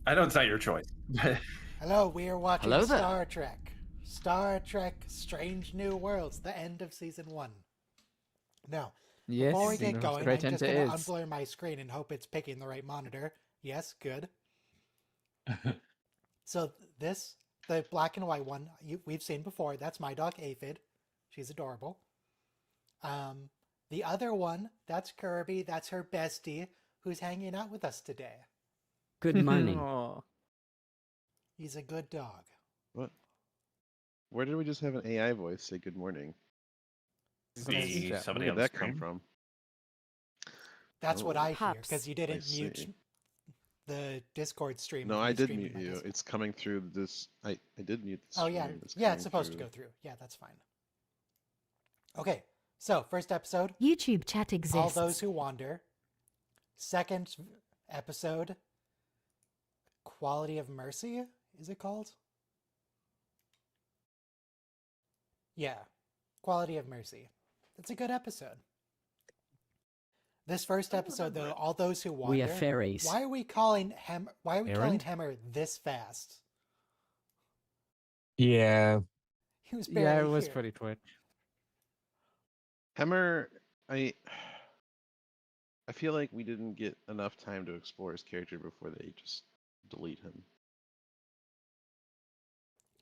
I know it's not your choice. Hello, we are watching Hello there. Star Trek. Star Trek Strange New Worlds, the end of season 1. Now, before we Yes, get the going, great I'm end just it going to is. unblur my screen and hope it's picking the right monitor. Yes, good. So the black and white one, we've seen before. That's my dog Aphid. She's adorable. The other one, that's Kirby. That's her bestie, who's hanging out with us today. Good morning. Aw. He's a good dog. What? Where did we just have an AI voice say good morning? See Chat. somebody Where on did the that come screen. from? That's what Oh, I hear, Pups. because you I didn't see. mute the Discord stream. No, with me I did streaming mute my you. voice. It's coming through this. I did mute the Oh stream. yeah, It's yeah, coming it's supposed to through. go through. Yeah, that's fine. Okay, so first episode, YouTube chat exists. All Those Who Wander. Second episode, Quality of Mercy, is it called? Yeah, Quality of Mercy. It's a good episode. This first episode, though, All Those Who Wander. We are fairies. Why are we calling calling Errand? Hemmer this fast? Yeah. He was barely Yeah, it was here. pretty quick. Hemmer, I feel like we didn't get enough time to explore his character before they just delete him.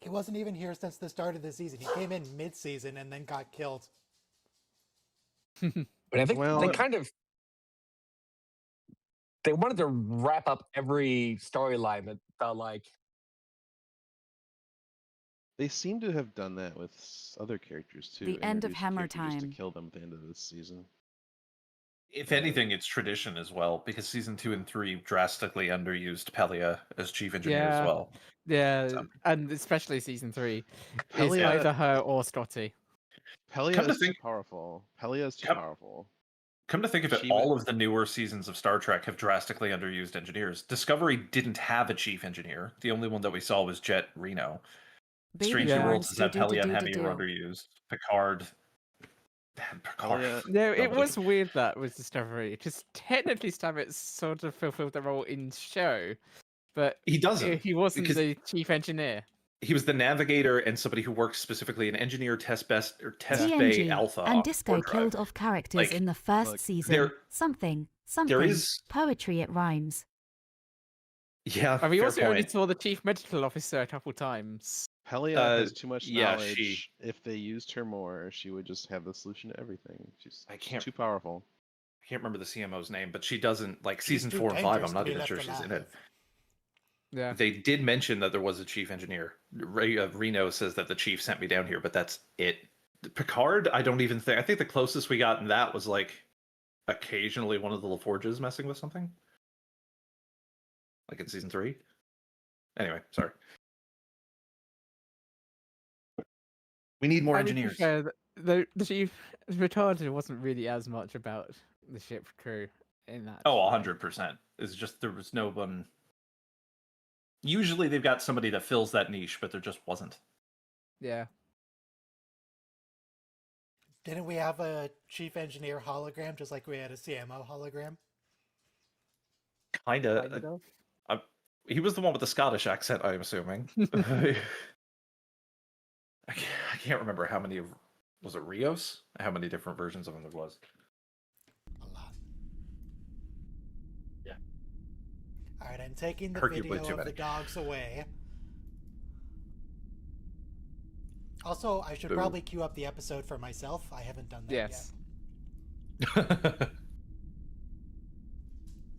He wasn't even here since the start of the season. He came in mid-season and then got killed. But I think Well- they wanted to wrap up every storyline that felt like They seem to have done that with other characters too. The end of introduce a Hammer character just time. to kill them at the end of this season. If anything, it's tradition as well, because season 2 and 3 drastically underused Pelia as chief engineer as Yeah. well. Yeah, So- and especially season 3. It's Pelia- either her or Scotty. Pelia Come to is too think- powerful. Pelia is too Come- powerful. Come to think of it, She all would- of the newer seasons of Star Trek have drastically underused engineers. Discovery didn't have a chief engineer. The only one that we saw was Jet Reno. Baby Strange Yeah. New yarns, Worlds has had Pelia and Hemi do-do-do-do-do. underused. Picard. Picard. Pelia- No, it Nobody. was weird that with Discovery, because technically Stamets sort of fulfilled the role in show, but He doesn't. he wasn't because the chief engineer. he was the navigator and somebody who works specifically in engineer test bay TNG alpha. and Disco warp drive. killed off characters Like, in the first look, season. there- Something. There is, Poetry, it rhymes. yeah. And we fair also only point. saw the chief medical officer a couple times. Pelia has too much yeah, knowledge. she- If they used her more, she would just have the solution to everything. She's I can't- too powerful. I can't remember the CMO's name, but she doesn't like She's season too 4 and 5. dangerous I'm to not be even left sure she's in it. alive. Yeah. They did mention that there was a chief engineer. Reno says that the chief sent me down here, but that's it. Picard, I don't even think. I think the closest we got in that was like occasionally one of the LaForges messing with something, like in season 3. Anyway, sorry. We need more I mean, to be engineers. fair, the chief retarded wasn't really as much about the ship crew in that. Oh, 100%. It's just there was no one. Usually they've got somebody that fills that niche, but there just wasn't. Yeah. Didn't we have a chief engineer hologram just like we had a CMO hologram? Kind Kind of. of. He was the one with the Scottish accent, I'm assuming. I can't remember how many. Was it Rios? How many different versions of him there was? A lot. Yeah. All right, I'm taking the Arguably video too of many. the dogs away. Also, I should Boo. probably queue up the episode for myself. I haven't done that Yes. yet.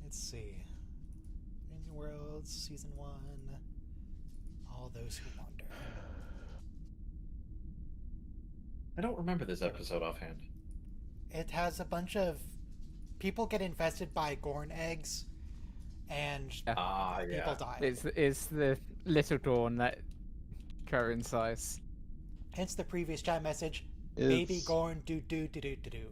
Let's see. Strange New Worlds, Season 1. All Those Who Wander. I don't remember this episode offhand. It has a bunch of people get infested by Gorn eggs, and Yeah. Ah, people yeah. die. It's the little dawn that coincides. Hence the previous chat message. Baby It's, Gorn do do do do do do.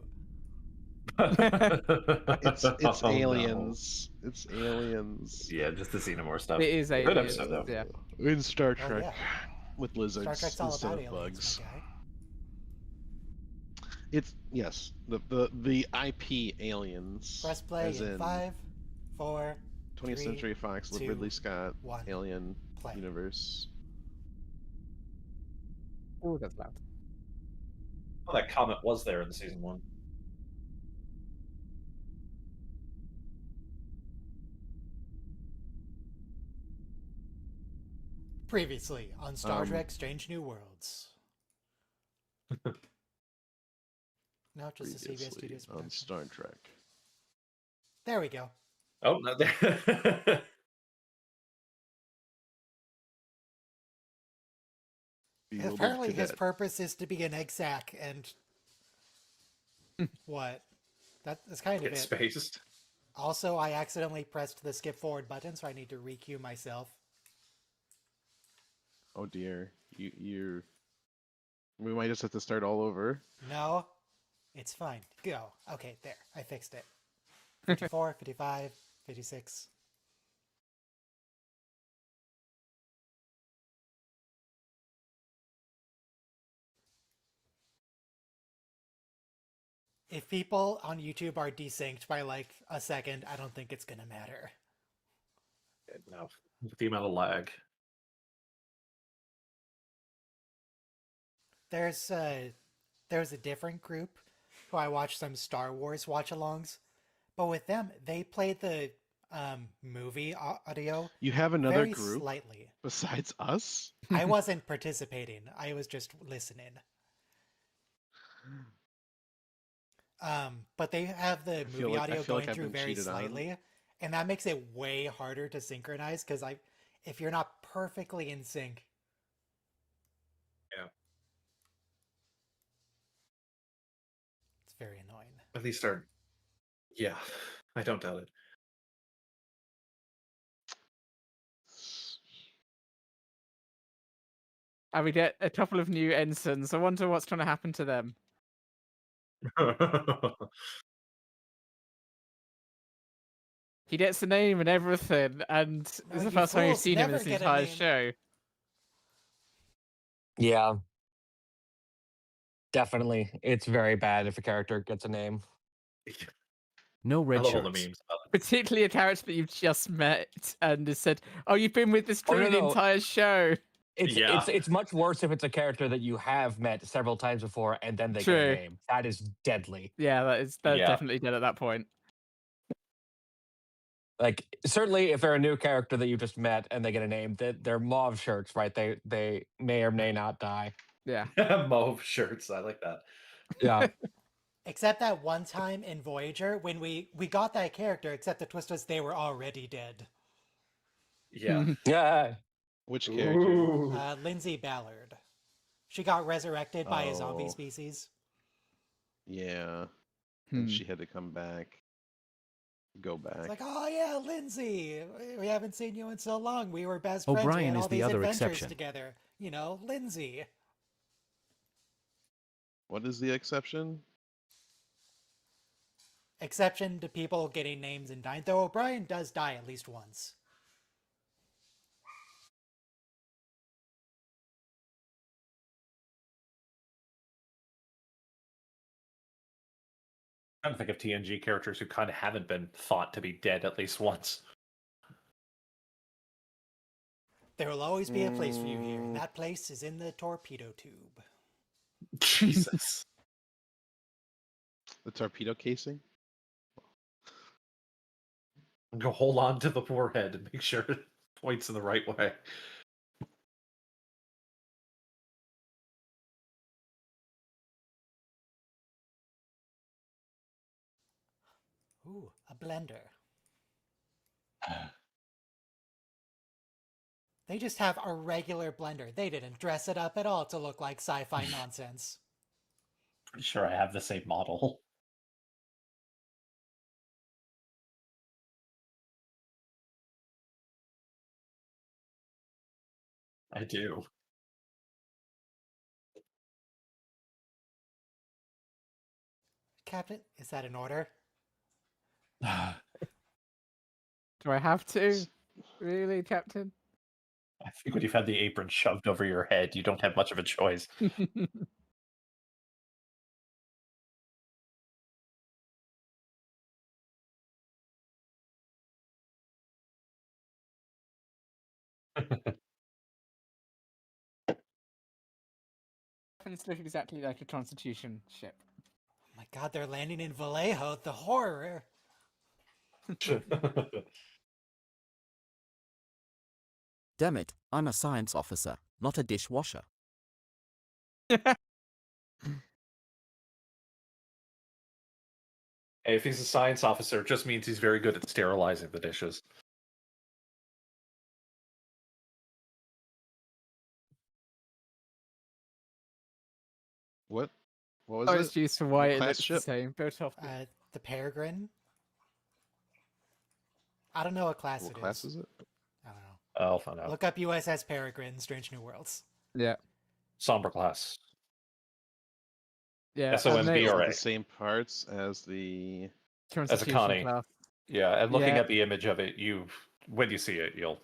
it's Oh, no. aliens. It's aliens. Yeah, just the Xenomorph stuff. It is a Good episode, though. Yeah. In Star Oh, Trek, yeah. with lizards Star Trek's all instead about of aliens, bugs. my guy. It's yes, the IP aliens. Press play as in in 5, 4, 20th 3, Century Fox, 2, Ridley Scott, 1, Alien play. universe. Oh, that's loud. Oh, that comet was there in the season 1. Previously on Star Trek Strange New Worlds. No, just a CBS Previously Studios on production. Star Trek. There we go. Oh, no, there. Bewildered Apparently his cadet. purpose is to be an egg sack and... what? That's kind of Get it. spaced. Also, I accidentally pressed the skip forward button, so I need to requeue myself. Oh dear. You're... We might just have to start all over. No, it's fine. Go. Okay, there. I fixed it. 54, 55, 56. If people on YouTube are desynced by like a second, I don't think it's gonna matter. No, with the amount of lag. There's a different group who I watched some Star Wars watch-alongs, but with them they played the movie audio You have another very group slightly. besides us? I wasn't participating. I was just listening. But they have the movie audio feel like going I've through been very cheated on. slightly, and that makes it way harder to synchronize because if you're not perfectly in sync. Yeah. It's very annoying. At least our... Yeah, I don't doubt it. And we get a couple of new ensigns. I wonder what's going to happen to them. He gets a name and everything, and No, it's the you first time we've fools seen him in never this get a entire name. show. Yeah. Definitely. It's very bad if a character gets a name. No I red love all the shirts. memes about it. Particularly a character that you've just met and has said, "Oh, you've been with this Oh, crew no, the no. entire show." Yeah. It's much worse if it's a character that you have met several times before and then they get True. a name. That is deadly. Yeah, that's Yeah. definitely dead at that point. Like certainly if they're a new character that you just met and they get a name, they're mauve shirts, right? They may or may not die. Yeah. Mauve shirts. I like that. Yeah. Except that one time in Voyager when we got that character, except the twist was they were already dead. Yeah. Yeah. Which character? Ooh. Lindsay Ballard. She got resurrected by a zombie Oh. species. Yeah. Hmm. And she had to come back. Go back. It's like, oh yeah, Lindsay, we haven't seen you in so long. We were best friends. We O'Brien had is all the these other adventures exception. together. You know, Lindsay. What is the exception? Exception to people getting names and dying, though O'Brien does die at least once. I'm trying to think of TNG characters who kind of haven't been thought to be dead at least once. There will always be a place for you here, and that place is in the torpedo tube. Jesus. The torpedo casing? Go hold on to the forehead and make sure it points in the right way. Ooh, a blender. They just have a regular blender. They didn't dress it up at all to look like sci-fi nonsense. Pretty sure I have the same model. I do. Captain, is that an order? Do I have to? Really, Captain? I think when you've had the apron shoved over your head, you don't have much of a choice. It's look exactly like a Constitution ship. Oh my god, they're landing in Vallejo. The horror. Damn it, I'm a science officer, not a dishwasher. Hey, if he's a science officer, it just means he's very good at sterilizing the dishes. What? What was Oh, it? it's used for why What it class looks the ship? same. Built off. The Peregrine. I don't know what class What it class is. is it? I don't know. I'll find out. Look up USS Peregrine, Strange New Worlds. Yeah. Somber class. Yeah. SOMB It's or the same parts as the. Constitution Connie. class. Yeah, and looking Yeah. at the image of it, when you see it, you'll.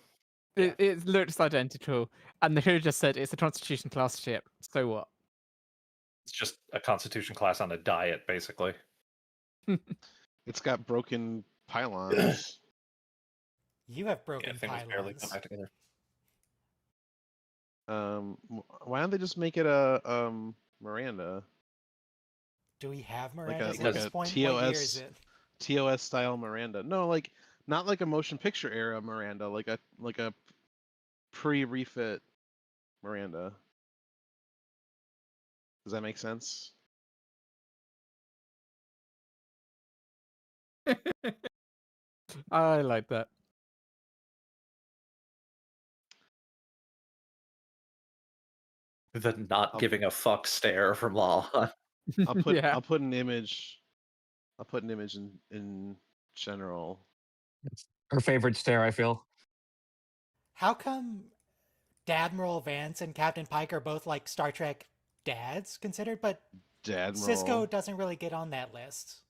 It looks identical, and they could have just said it's a Constitution class ship. So what? It's just a Constitution class on a diet, basically. It's got broken pylons. You have Yeah, broken things barely come pylons. back together. Why don't they just make it a Miranda? Do we have Like Miranda's a at this point? What year is TOS it? TOS style Miranda. No, like not like a motion picture era Miranda, like a pre-refit Miranda. Does that make sense? I like that. The not giving a fuck stare from Law. I'll put Yeah. I'll put an image. I'll put an image in general. Her favorite stare, I feel. How come Admiral Vance and Captain Pike are both like Star Trek dads considered, but Dadmiral. Cisco doesn't really get on that list?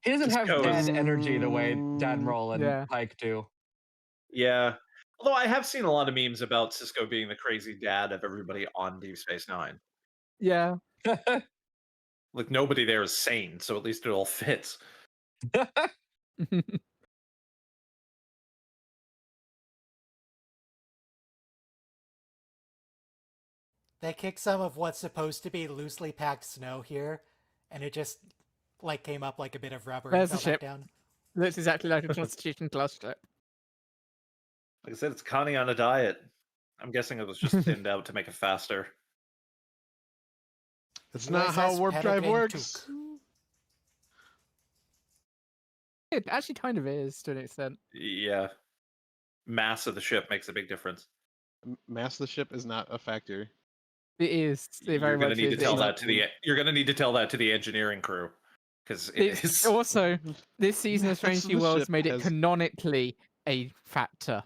He doesn't have Cisco dad is- energy the way Dadmiral and Yeah. Pike do. Yeah. Although I have seen a lot of memes about Cisco being the crazy dad of everybody on Deep Space Nine. Yeah. Like, nobody there is sane, so at least it all fits. They kicked some of what's supposed to be loosely packed snow here, and it just like came up like a bit of rubber There's and the fell back ship. down. Looks exactly like a Constitution class ship. Like I said, it's Connie on a diet. I'm guessing it was just thinned out to make it faster. That's not how USS warp drive Peregrine works. Took. It actually kind of is to an extent. Yeah. Mass of the ship makes a big difference. Mass of the ship is not a factor. It is. It very You're gonna much need to is. tell It's- that to the. You're gonna need to tell that to the engineering crew, because it It's is. also this season of Mass Strange of New the Worlds ship made it has- canonically a factor.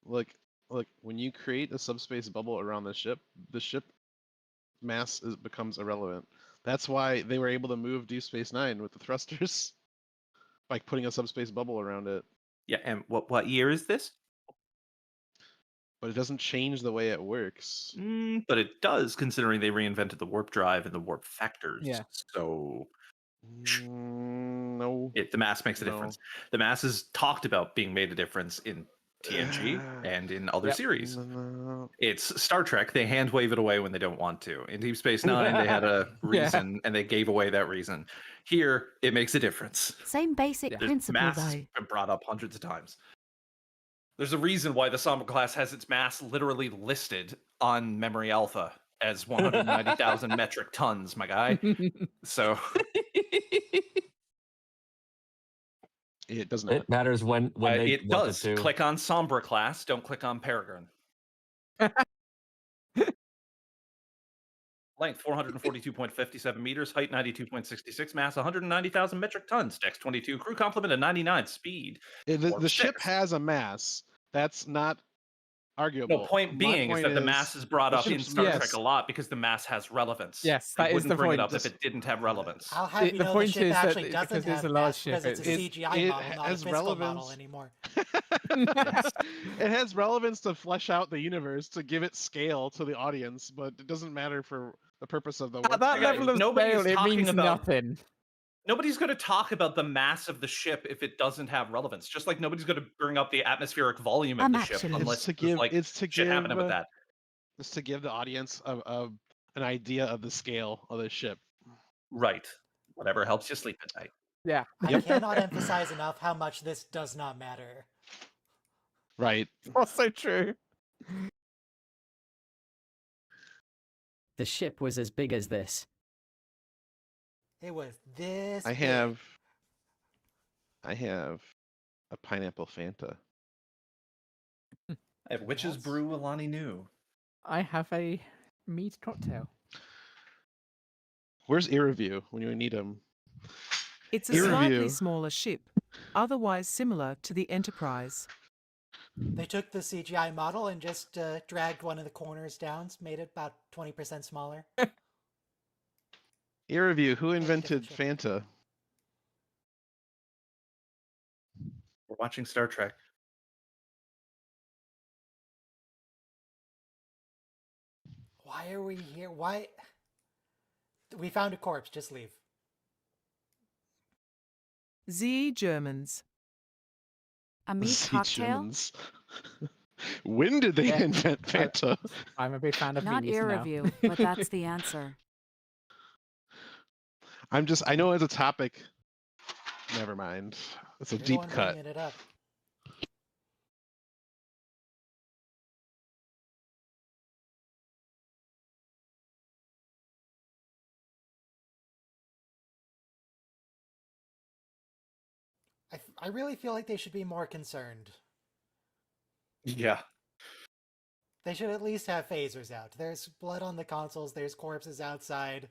Look, when you create a subspace bubble around the ship mass becomes irrelevant. That's why they were able to move Deep Space Nine with the thrusters, by putting a subspace bubble around it. Yeah, and what year is this? But it doesn't change the way it works. But it does, considering they reinvented the warp drive and the warp factors. Yeah. So No. the mass makes a No. difference. The mass is talked about being made a difference in TNG and in other Yep. series. No. It's Star Trek. They hand wave it away when they don't want to. In Deep Space Nine, they had a reason, and they gave away that reason. Here, it makes a difference. Same basic Yeah. principle Mass has though. been brought up hundreds of times. There's a reason why the Somber class has its mass literally listed on Memory Alpha as 190,000 metric tons, my guy. So It does It not. matters when they it want does. to. Click on Sombra class. Don't click on Peregrine. Length 442.57 meters, height 92.66, mass 190,000 metric tons, dex 22, crew complement of 99, speed. The Warp ship 6. has a mass. That's not arguable. No, point My being is point that the mass is brought the up in ship's Star Yes. Trek a lot because the mass has relevance. Yes, They that is wouldn't the bring point. it up if it didn't have relevance. I'll have The- you the know the point ship is that actually because doesn't it's have a large mass because ship, it's a it- CGI it model, not a has physical model relevance. anymore. It has relevance to flesh out the universe, to give it scale to the audience, but it doesn't matter for the purpose of the At warp that drive. level of Nobody is scale, it talking means about- nothing. nobody's going to talk about the mass of the ship if it doesn't have relevance. Just like nobody's going to bring up the atmospheric volume of the ship Actually. unless It's to there's give. like It's to shit happening with give. that. It's to give the audience an idea of the scale of the ship. Right. Whatever helps you sleep at night. Yeah. I cannot emphasize enough how much this does not matter. Right. Also true. The ship was as big as this. It was this. I big. have a pineapple Fanta. I have Witch's Yes. Brew Alani New. I have a mead cocktail. Where's Ear Review when you need him? It's a Ear slightly Review. smaller ship, otherwise similar to the Enterprise. They took the CGI model and just dragged one of the corners down, made it about 20% smaller. Ear Review. Who different invented ship. Fanta? We're watching Star Trek. Why are we here? Why? We found a corpse. Just leave. Z Germans. A meat Sea cocktail? Germans. When did they Yeah. invent Fanta? I'm a big fan of Not mead ear now. review, but that's the answer. I know it's a topic. Never mind. It's a You're the deep one cut. bringing it up. I really feel like they should be more concerned. Yeah. They should at least have phasers out. There's blood on the consoles. There's corpses outside.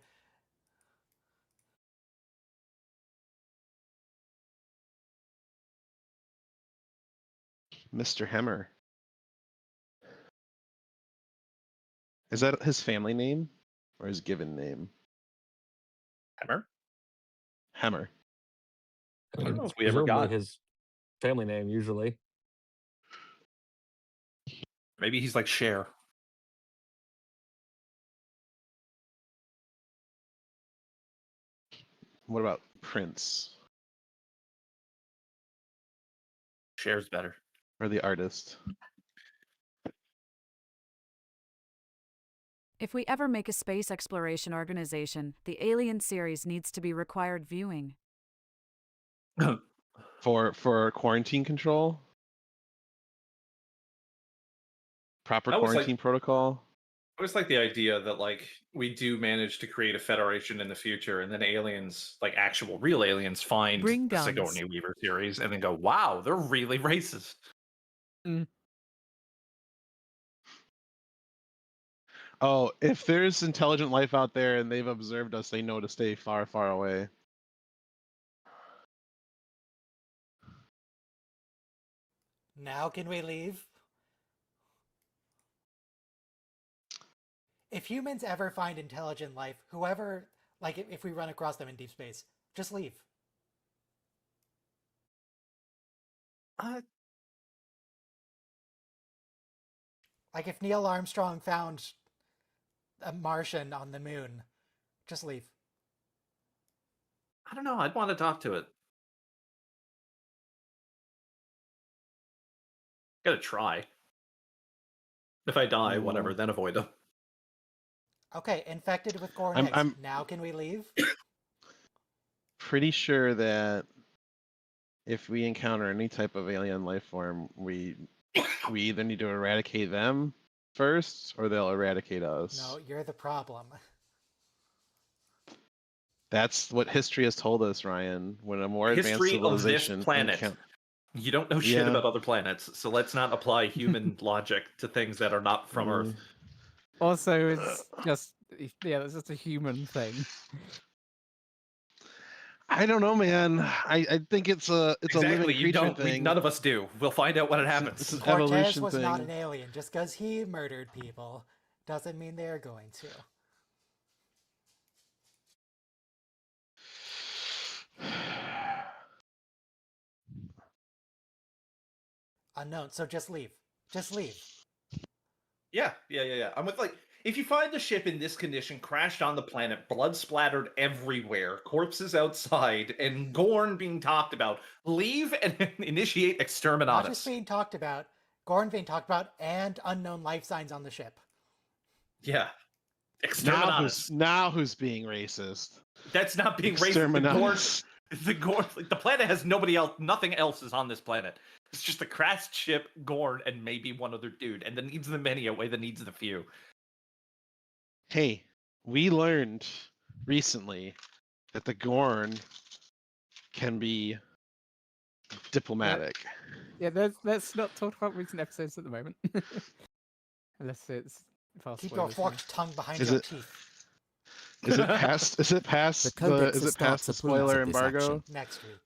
Mr. Hemmer. Is that his family name or his given name? Hammer? Hemmer. I don't know if we ever Presumably got. his family name usually. Maybe he's like Cher. What about Prince Cher's better. or the artist? If we ever make a space exploration organization, the Alien series needs to be required viewing. For quarantine control? Proper I was like- quarantine protocol? I always like the idea that like we do manage to create a federation in the future, and then aliens, like actual real aliens, find Bring the guns. Sigourney Weaver series and then go, "Wow, they're really racist." Oh, if there's intelligent life out there and they've observed us, they know to stay far, far away. Now can we leave? If humans ever find intelligent life, whoever, like if we run across them in deep space, just leave. Like if Neil Armstrong found a Martian on the moon, just leave. I don't know. I'd want to talk to it. Gotta try. If I die, whatever, then avoid them. Okay, infected with core I'm- eggs. I'm- Now can we leave? Pretty sure that if we encounter any type of alien life form, we either need to eradicate them first or they'll eradicate us. No, you're the problem. That's what history has told us, Ryan. When a more advanced History of this civilization planet. You don't know shit Yeah. about other planets, so let's not apply human logic to things that are not from Earth. Also, it's just it's just a human thing. I don't know, man. I think it's a living Exactly, creature you don't. thing. None of us do. We'll find out when it It's happens. an Cortez evolution was thing. not an alien. Just because he murdered people doesn't mean they're going to. Unknown, so just leave. Just leave. Yeah. I'm with like If you find the ship in this condition, crashed on the planet, blood splattered everywhere, corpses outside, and Gorn being talked about, leave and initiate Not just exterminatus. being talked about, Gorn being talked about, and unknown life signs on the ship. Yeah. Now Exterminatus. who's being racist? That's not being racist. Exterminatus. The Gorn, like, the planet has nobody else, nothing else is on this planet. It's just a crashed ship, Gorn, and maybe one other dude. And the needs of the many outweigh the needs of the few. Hey, we learned recently that the Gorn can be diplomatic. Yeah, let's not talk about recent episodes at the moment. Unless it's past Keep your spoilers, forked tongue behind Is your it- teeth. Is it past? Is it past The the? Codex Is it starts past the approves spoiler of this embargo? action. Next week.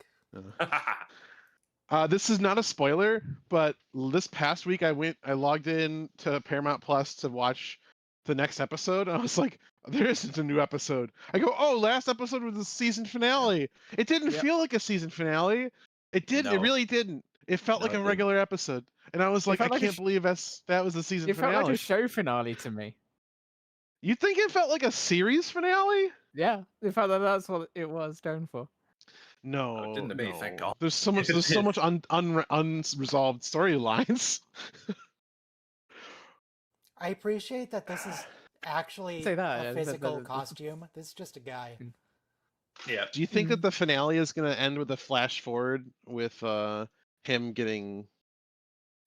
This is not a spoiler, but this past week I logged in to Paramount Plus to watch the next episode, and I was like, there isn't a new episode. I go, oh, last episode was the season finale. It didn't Yep. feel like a season finale. It didn't. It No. really didn't. It felt No, like it a didn't. regular episode, and I was like, felt I like a can't believe that was the season It felt finale. like a show finale to me. You think it felt like a series finale? Yeah, it felt like that's what it was going for. No, didn't to me, thank no. God. There's so much. There's so much unresolved storylines. I appreciate that this is actually Say that, a yeah, physical that- costume. This is just a guy. Yeah. Do you think that the finale is going to end with a flash forward with him getting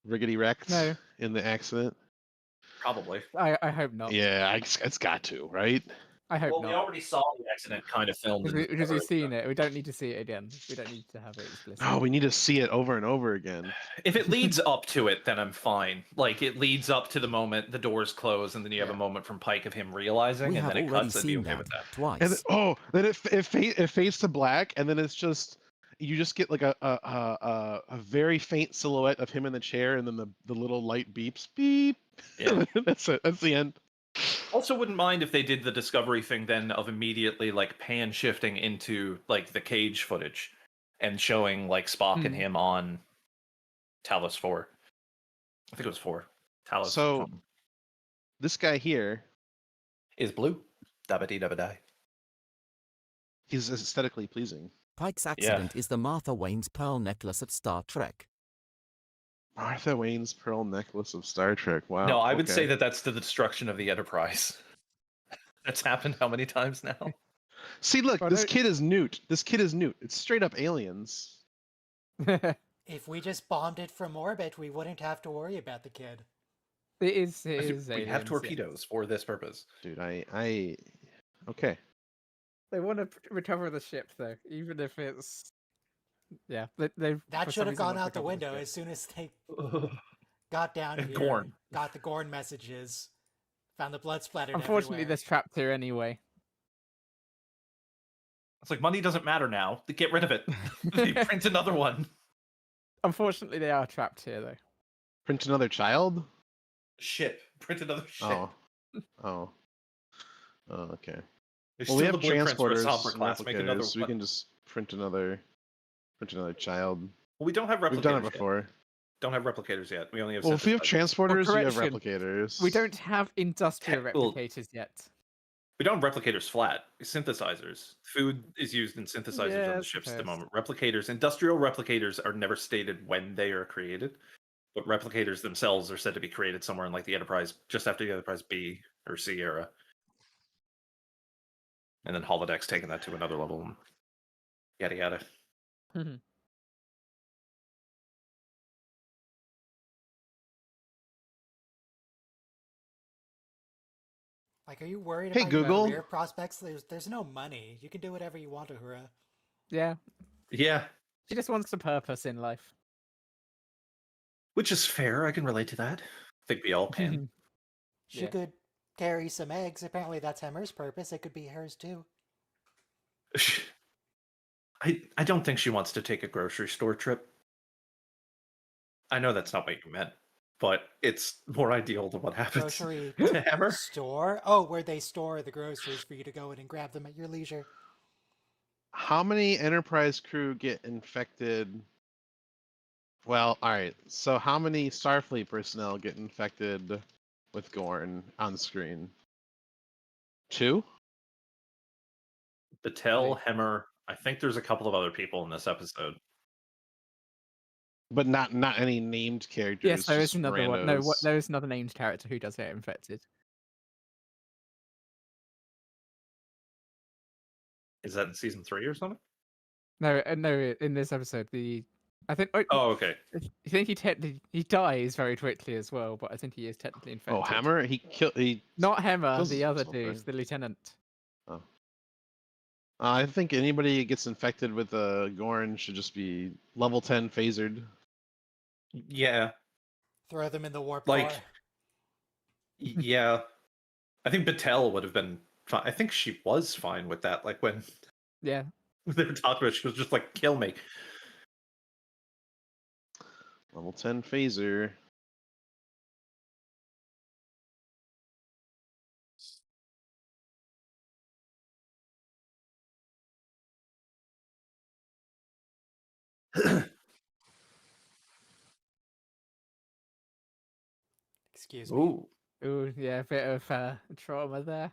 riggedy wrecked No. in the accident? Probably. I hope not. Yeah, it's got to, right? I hope Well, we not. already saw the accident kind of filmed. Because we've seen it. We don't need to see it again. We don't need to have it explicit. No, we need to see it over and over again. If it leads up to it, then I'm fine. Like, it leads up to the moment the doors close, and then you have a moment from Pike of him realizing, We and have then it already cuts. I'd be seen okay that with that. twice. And then it fades to black, and then it's just you just get like a very faint silhouette of him in the chair, and then the little light beeps, beep. Yeah. That's it. That's the end. Also, wouldn't mind if they did the Discovery thing then of immediately like pan shifting into like the cage footage and showing like Spock and him on Talos 4. I think it was 4. Talos. So something. this guy here, Is blue. Dabba dee dabba die. he's aesthetically pleasing. Pike's accident is the Martha Wayne's pearl necklace of Star Trek. Martha Wayne's pearl necklace of Star Trek. Wow. No, I would okay. say that that's the destruction of the Enterprise. That's happened how many times now? See, look, Well, this no- kid is Newt. This kid is Newt. It's straight up aliens. If we just bombed it from orbit, we wouldn't have to worry about the kid. It is. We aliens, have yeah. torpedoes for this purpose. Dude, I okay. They want to recover the ship, though, even if it's. Yeah, they. That should have gone out the window as soon as they got down here. Gorn. Got the Gorn messages. Found the blood splattered Unfortunately, everywhere. they're trapped here anyway. It's like money doesn't matter now. Get rid of it. Print another one. Unfortunately, they are trapped here, though. Print another child? Ship. Print another ship. Oh. Oh. Oh, okay. There's Well, we still have the blueprints for a transporters, Somber class. Make another replicators. We one. can just print another child. Well, we don't have replicators We've done it yet. before. Don't have replicators yet. We only have. Well, if we have synthesizers. transporters, we have correction. replicators. We don't have industrial Well, replicators yet. We don't have replicators flat. Synthesizers. Food is used in synthesizers Yeah, on the I ships at the suppose. moment. Replicators, industrial replicators, are never stated when they are created, but replicators themselves are said to be created somewhere in like the Enterprise, just after the Enterprise B or C era, and then holodecks taking that to another level. And yada yada. Like, are you worried Hey, about your Google. career prospects? There's no money. You can do whatever you want, Uhura. Yeah, Yeah, she just wants a purpose in life. which is fair. I can relate to that. I think we all can. She Yeah. could carry some eggs. Apparently, that's Hemmer's purpose. It could be hers too. I don't think she wants to take a grocery store trip. I know that's not what you meant, but it's more ideal than what happens Grocery to Hammer. store? Oh, where they store the groceries for you to go in and grab them at your leisure. How many Enterprise crew get infected? Well, all right. So how many Starfleet personnel get infected with Gorn on screen? 2? Battelle, Hemmer. I think there's a couple of other people in this episode. But not any named characters. Yes, there is just another one. No, randos. there is another named character who does get infected. Is that in season 3 or something? No, no. In this episode, I think. Oh, okay. I think he dies very quickly as well, but I think he is technically infected. Oh, Hammer? He Not Hemmer, kills the other himself, dude, right? the lieutenant. Oh. I think anybody who gets infected with Gorn should just be level 10 phasered. Yeah. Throw them in the warp Like, core. yeah. I think Battelle would have been fine. I think she was fine with that. Like, when Yeah. they were talking about it, she was just like, kill me. Level 10 phaser. Excuse me. Ooh. Ooh, yeah, a bit of trauma there.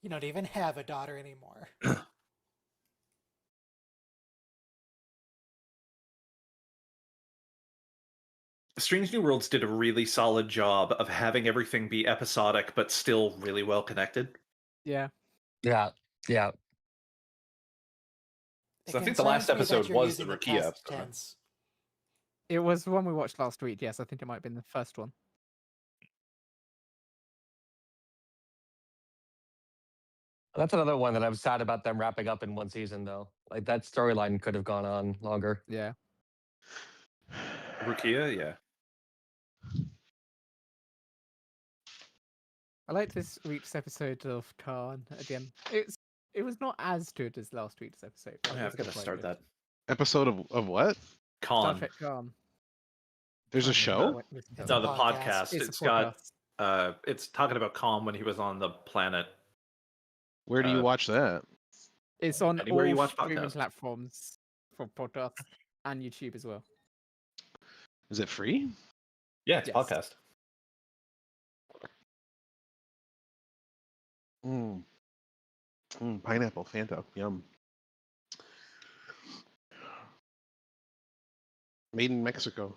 You don't even have a daughter anymore. Strange New Worlds did a really solid job of having everything be episodic but still really well connected. Yeah. Yeah. Yeah. So It I think the last concerns me that episode you're was the using the Rukia past episode. tense. It was the one we watched last week. Yes, I think it might have been the first one. That's another one that I'm sad about them wrapping up in one season, though. Like that storyline could have gone on longer. Yeah. Rukia, yeah. I liked this week's episode of Khan again. It was not as good as last week's episode. But Oh, it yeah, was I've got still to quite start good. that. Episode of what? Star Con. Trek Khan. There's a Can't show? remember what it was It's called. No, a the podcast. podcast. It's It's a got podcast. it's talking about Calm when he was on the planet. Where do you watch that? It's on Anywhere all you watch streaming podcasts. platforms for podcasts and YouTube as well. Is it free? Yeah, it's Yes. a podcast. Pineapple Fanta. Yum. Made in Mexico.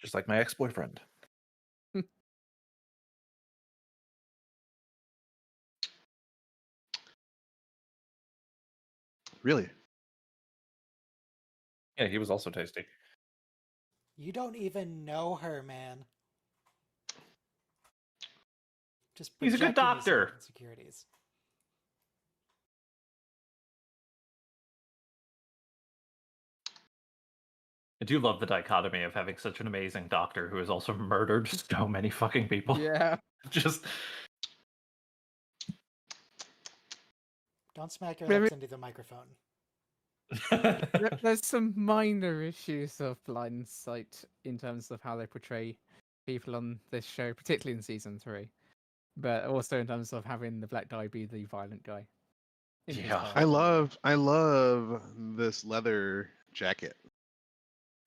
Just like my ex-boyfriend. Really? Yeah, he was also tasty. You don't even know her, man. Just He's a good projecting these doctor. insecurities. I do love the dichotomy of having such an amazing doctor who has also murdered so many fucking people. Yeah. Just Don't smack your Maybe- lips into the microphone. There's some minor issues of blind sight in terms of how they portray people on this show, particularly in season 3, but also in terms of having the black guy be the violent guy. in his Yeah. past. I love this leather jacket.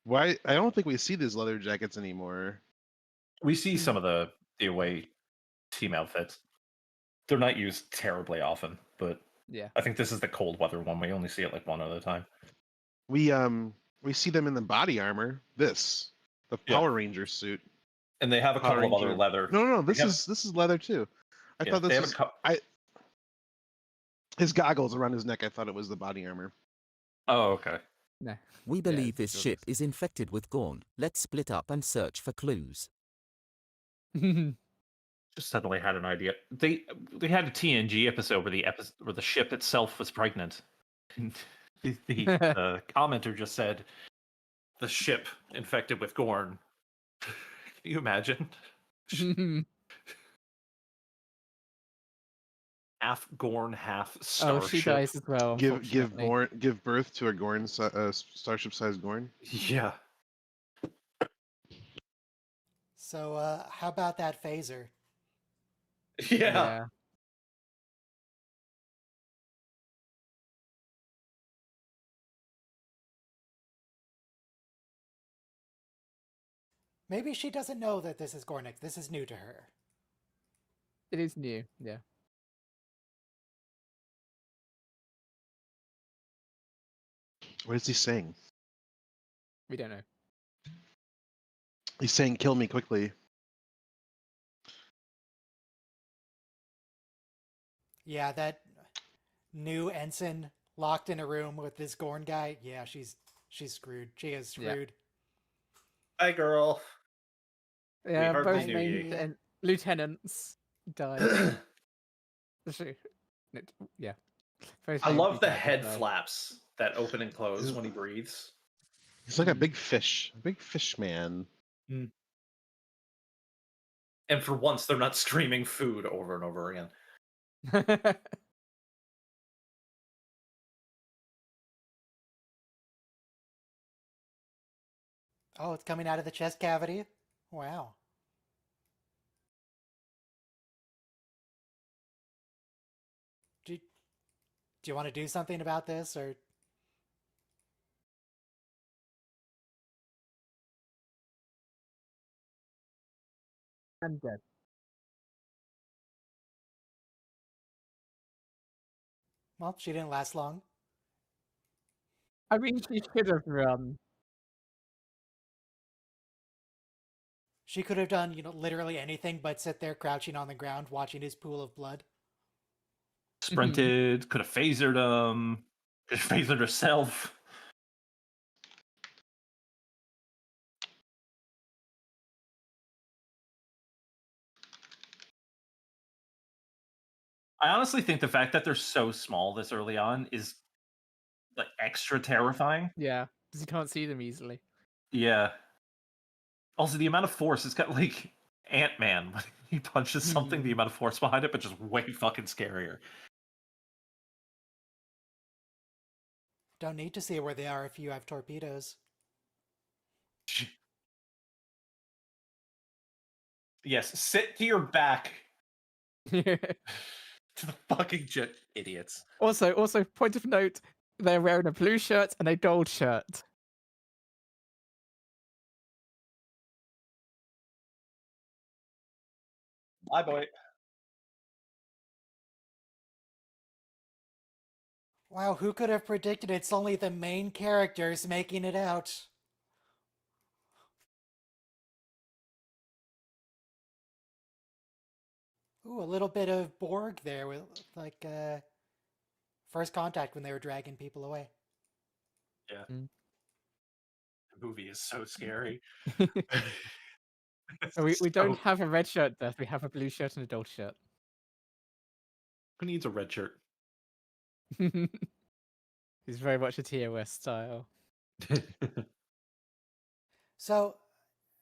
Why? I don't think we see these leather jackets anymore. We see some of the away team outfits. They're not used terribly often, but Yeah. I think this is the cold weather one. We only see it like one other time. We see them in the body armor. The Yeah. Power Ranger suit. And they have a Power couple of other Ranger. leather. No. This have- is leather too. I Yeah, thought they this have was a cou- his goggles around his neck. I thought it was the body armor. Oh, okay. No. We believe it this still ship looks- is infected with Gorn. Let's split up and search for clues. Just suddenly had an idea. They had a TNG episode where the ship itself was pregnant. And the commenter just said, "The ship infected with Gorn." Can you imagine? Half Gorn, half Oh, she starship. dies as well. Give birth to a Gorn starship sized Gorn. Yeah. So, how about that phaser? Yeah. Maybe she doesn't know that this is Gornik. This is new to her. It is new, yeah. What is he saying? We don't know. He's saying, "Kill me quickly." Yeah, that new ensign locked in a room with this Gorn guy. Yeah, she's screwed. She is Yeah. screwed. Hi, girl. Yeah, hardly both knew named ye. lieutenants died. Yeah. Both I named love the lieutenants head died. flaps that open and close when he breathes. He's like a big fish man. And for once, they're not streaming food over and over again. Oh, it's coming out of the chest cavity? Wow. Do you want to do something about this, or... I'm dead. Well, she didn't last long. I mean, she should have run. She could have done, literally anything but sit there crouching on the ground watching his pool of blood. Sprinted, could have phasered him, could have phasered herself. I honestly think the fact that they're so small this early on is like extra terrifying. Yeah, because you can't see them easily. Yeah. Also, the amount of force, it's got like Ant-Man when he punches something, the amount of force behind it, but just way fucking scarier. Don't need to see where they are if you have torpedoes. Yes, sit to your back Also, to the fucking jet, idiots. point of note, they're wearing a blue shirt and a gold shirt. Bye, boy. Wow, who could have predicted it's only the main characters making it out? Ooh, a little bit of Borg there with like first contact when they were dragging people away. Yeah. Mm. The movie is so scary. We don't have a red shirt death, we have a blue shirt and a gold shirt. Who needs a red shirt? He's very much a TOS style. So,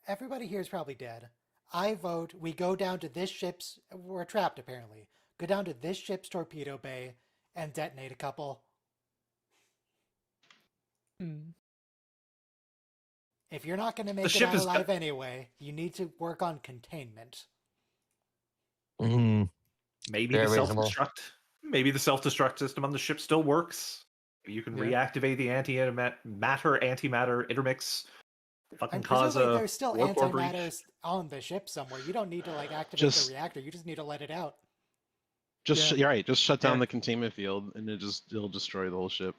everybody here is probably dead. I vote we go down to this ship's... We're trapped, apparently. Go down to this ship's torpedo bay and detonate a couple. If you're not going to make it out alive anyway, you need to work on containment. Maybe Very the reasonable. self-destruct. Maybe the self-destruct system on the ship still works. You can reactivate the antimatter intermix. Fucking And cause presumably a there's still warp core antimatter breach. on the ship somewhere. You don't need to like activate Just- the reactor. You just need to let it out. You're right. Just shut down Yeah. the containment field, and it'll destroy the whole ship.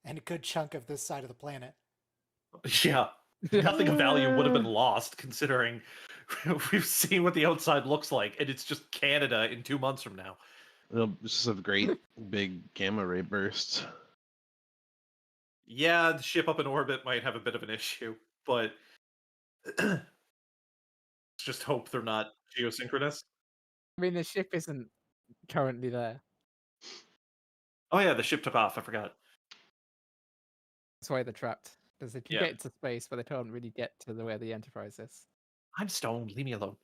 And a good chunk of this side of the planet. Yeah. Nothing of value would have been lost, considering we've seen what the outside looks like, and it's just Canada in 2 months from now. It'll just have great big gamma ray bursts. Yeah, the ship up in orbit might have a bit of an issue, but let's just hope they're not geosynchronous. I mean, the ship isn't currently there. Oh yeah, the ship took off. I forgot. That's why they're trapped. Because they can Yeah. get into space, but they can't really get to where the Enterprise is. I'm stoned. Leave me alone.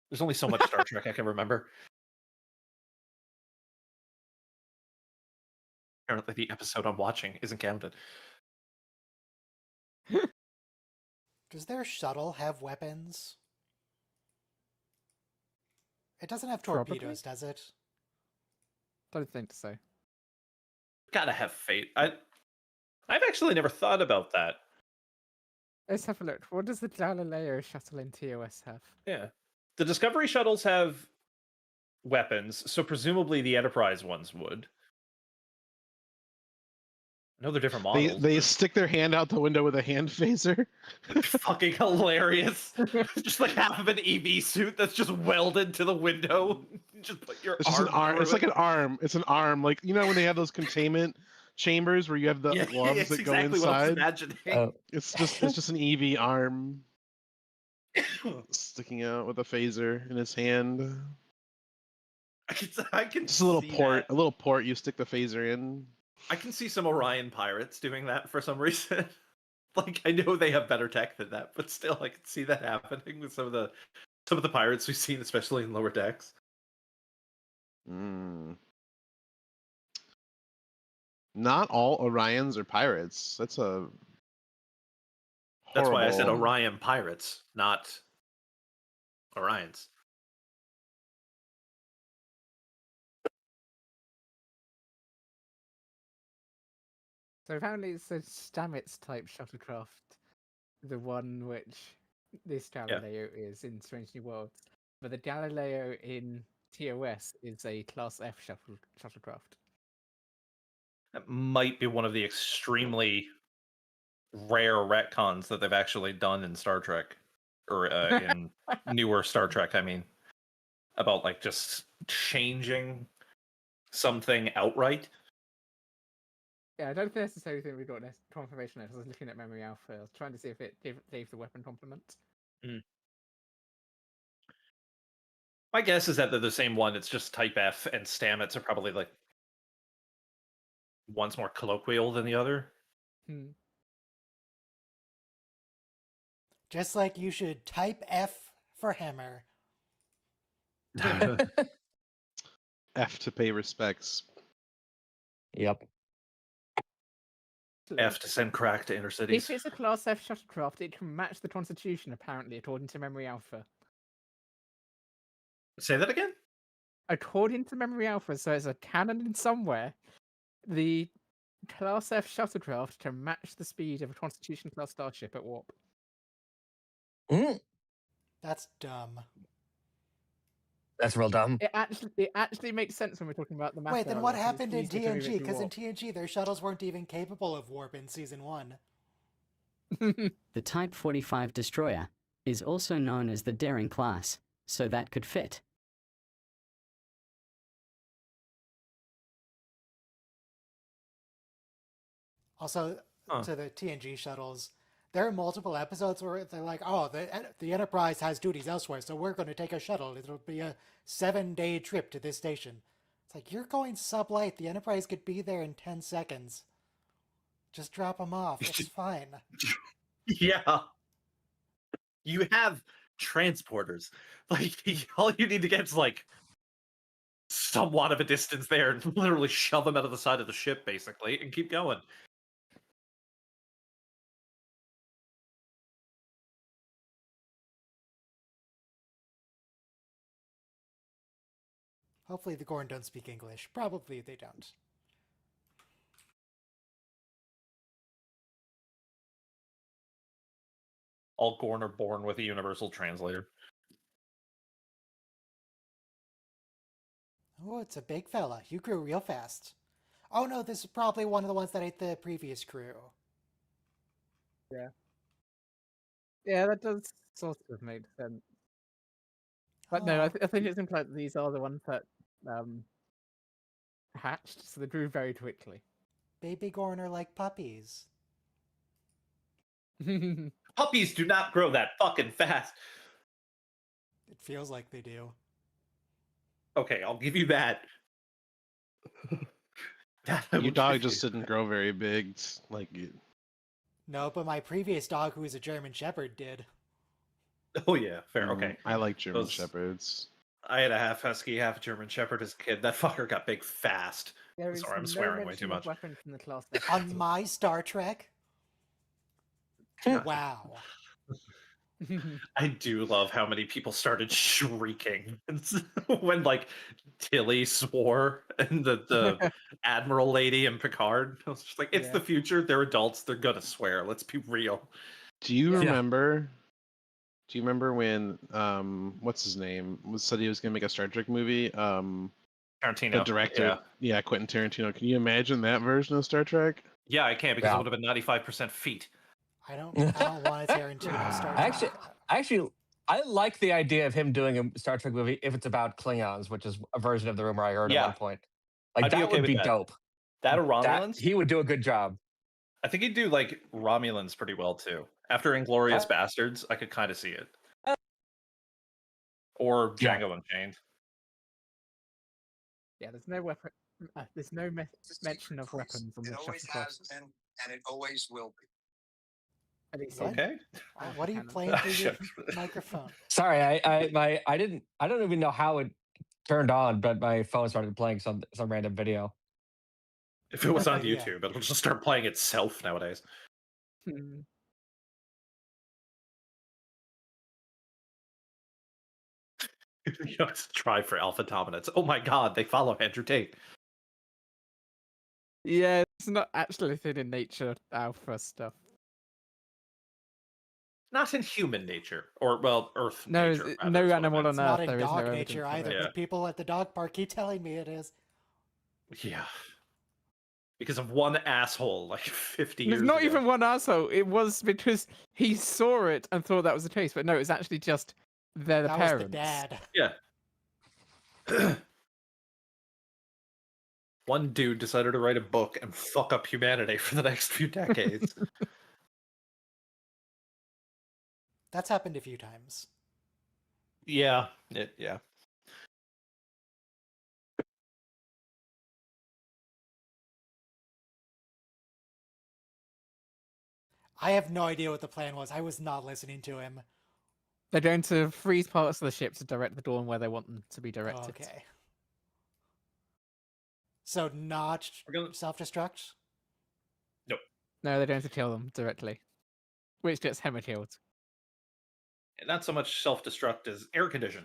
There's only so much Star Trek I can remember. Apparently, the episode I'm watching isn't counted. Does their shuttle have weapons? It doesn't have Probably. torpedoes, does it? Don't think so. Gotta have fate. I've actually never thought about that. Let's have a look. What does the Galileo shuttle in TOS have? Yeah. The Discovery shuttles have weapons, so presumably the Enterprise ones would. I know they're different models. They but stick their hand out the window with a hand phaser. fucking hilarious. Just like half of an EV suit that's just welded to the window. Just put your It's just an arm. through It's like it. an arm. It's an arm. Like, you know when they have those containment chambers where you have the Yeah, gloves it's that go exactly what I was inside. imagining. It's just an EV arm sticking out with a phaser in his hand. I can Just a little see port. that. A little port you stick the phaser in. I can see some Orion pirates doing that for some reason. Like I know they have better tech than that, but still I can see that happening with some of the pirates we've seen, especially in lower decks. Not all Orions are pirates. That's a horrible... That's why I said Orion pirates, not Orions. So apparently it's a Stamets type shuttlecraft, the one which this Galileo is in Strange New Worlds. But the Galileo in TOS is a Class F shuttlecraft. That might be one of the extremely rare retcons that they've actually done in Star Trek, or in newer Star Trek. I mean, about like just changing something outright. Yeah, I don't think that's anything we got confirmation of. I was looking at Memory Alpha. I was trying to see if it gave the weapon complement. My guess is that they're the same one. It's just Type F, and Stamets are probably like one's more colloquial than the other. Just like you should type F for hammer. F to pay respects. Yep. F to send crack to inner cities. If it's a Class F shuttlecraft, it can match the Constitution, apparently, according to Memory Alpha. Say that again? According to Memory Alpha, so it's a canon in somewhere, the Class F shuttlecraft can match the speed of a Constitution class starship at warp. That's dumb. That's real dumb. It actually makes sense when we're talking about the math. Wait, then what happened in used it to move it TNG? to Because in warp. TNG, their shuttles weren't even capable of warp in season 1. The Type 45 destroyer is also known as the Daring class, so that could fit. Also, to the TNG shuttles, there are multiple episodes where they're like, oh, the Enterprise has duties elsewhere, so we're going to take a shuttle. It'll be a 7-day trip to this station. It's like, you're going sublight. The Enterprise could be there in 10 seconds. Just drop them off. It's fine. Yeah. You have transporters. Like, all you need to get is, like, somewhat of a distance there and literally shove them out of the side of the ship, basically, and keep going. Hopefully the Gorn don't speak English. Probably they don't. All Gorn are born with a universal translator. Oh, it's a big fella. You grew real fast. Oh no, this is probably one of the ones that ate the previous crew. Yeah. Yeah, that does sort of make sense. But no, I think it's implied that these are the ones that hatched, so they grew very quickly. Baby Gorn are like puppies. Puppies do not grow that fucking fast. It feels like they do. Okay, I'll give you that. Your dog just didn't grow very big. Like, No, but my previous dog, who is a German Shepherd, did. Oh yeah, fair. Okay, I like German Those- Shepherds. I had a half husky, half German Shepherd as a kid. That fucker got big fast. There is Sorry, I'm no swearing way too mention of much. weapon from the Class F On shuttles. my Star Trek? Wow. I do love how many people started shrieking when like Tilly swore and the Admiral lady and Picard. I was just like, it's the future. They're adults. They're gonna swear. Let's be real. Do you Yeah. remember? Do you remember when what's his name said he was gonna make a Star Trek movie? Tarantino. The director, yeah, Quentin Tarantino. Can you imagine that version of Star Trek? Yeah, I can't because it Yeah. would have been 95% feet. I don't want a Tarantino Star Trek. Actually, I like the idea of him doing a Star Trek movie if it's about Klingons, which is a version of the rumor I heard Yeah. at one point. Like I'd be that okay would with be that. dope. That or That Romulans? he would do a good job. I think he'd do like Romulans pretty well too. After Inglorious Bastards, I could kind of see it. Or Yeah. Django Unchained. Yeah, there's no weapon. There's no mention of weapons on the shuttlecraft. And it always will be. At least What? Okay. What are you Canon. playing through your microphone? Sorry, I don't even know how it turned on, but my phone started playing some random video. If it was on Yeah. YouTube, it'll just start playing itself nowadays. Hmm. You know, try for alpha dominance. Oh my god, they follow Andrew Tate. Yeah, it's not actually thin in nature alpha stuff. Not in human nature, or well, Earth No, nature. rather, no is what I animal meant. on It's not Earth. in There is no dog evidence nature of either, it. Yeah. but people at the dog park keep telling me it is. Yeah. Because of one asshole, like 50 There's years not ago. even one asshole. It was because he saw it and thought that was the case, but no, it's actually just they're the That parents. was the dad. Yeah. One dude decided to write a book and fuck up humanity for the next few decades. That's happened a few times. Yeah. I have no idea what the plan was. I was not listening to him. They're going to freeze parts of the ship to direct the dawn where they want them to be directed. Okay. So not self-destruct? No, they're going to kill them directly, which gets Hemmer killed. Not so much self-destruct as air condition.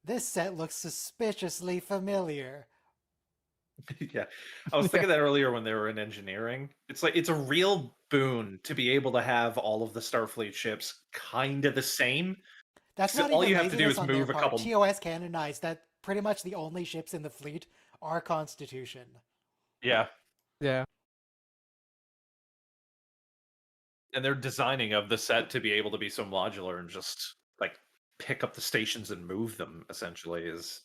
This set looks suspiciously familiar. Yeah. I was thinking that earlier when they were in engineering. It's like it's a real boon to be able to have all of the Starfleet ships kind of the same. That's So not all even you have to do laziness is on their move a part. couple. TOS canonized that pretty much the only ships in the fleet are Constitution. Yeah. Yeah. And their designing of the set to be able to be so modular and just like pick up the stations and move them essentially is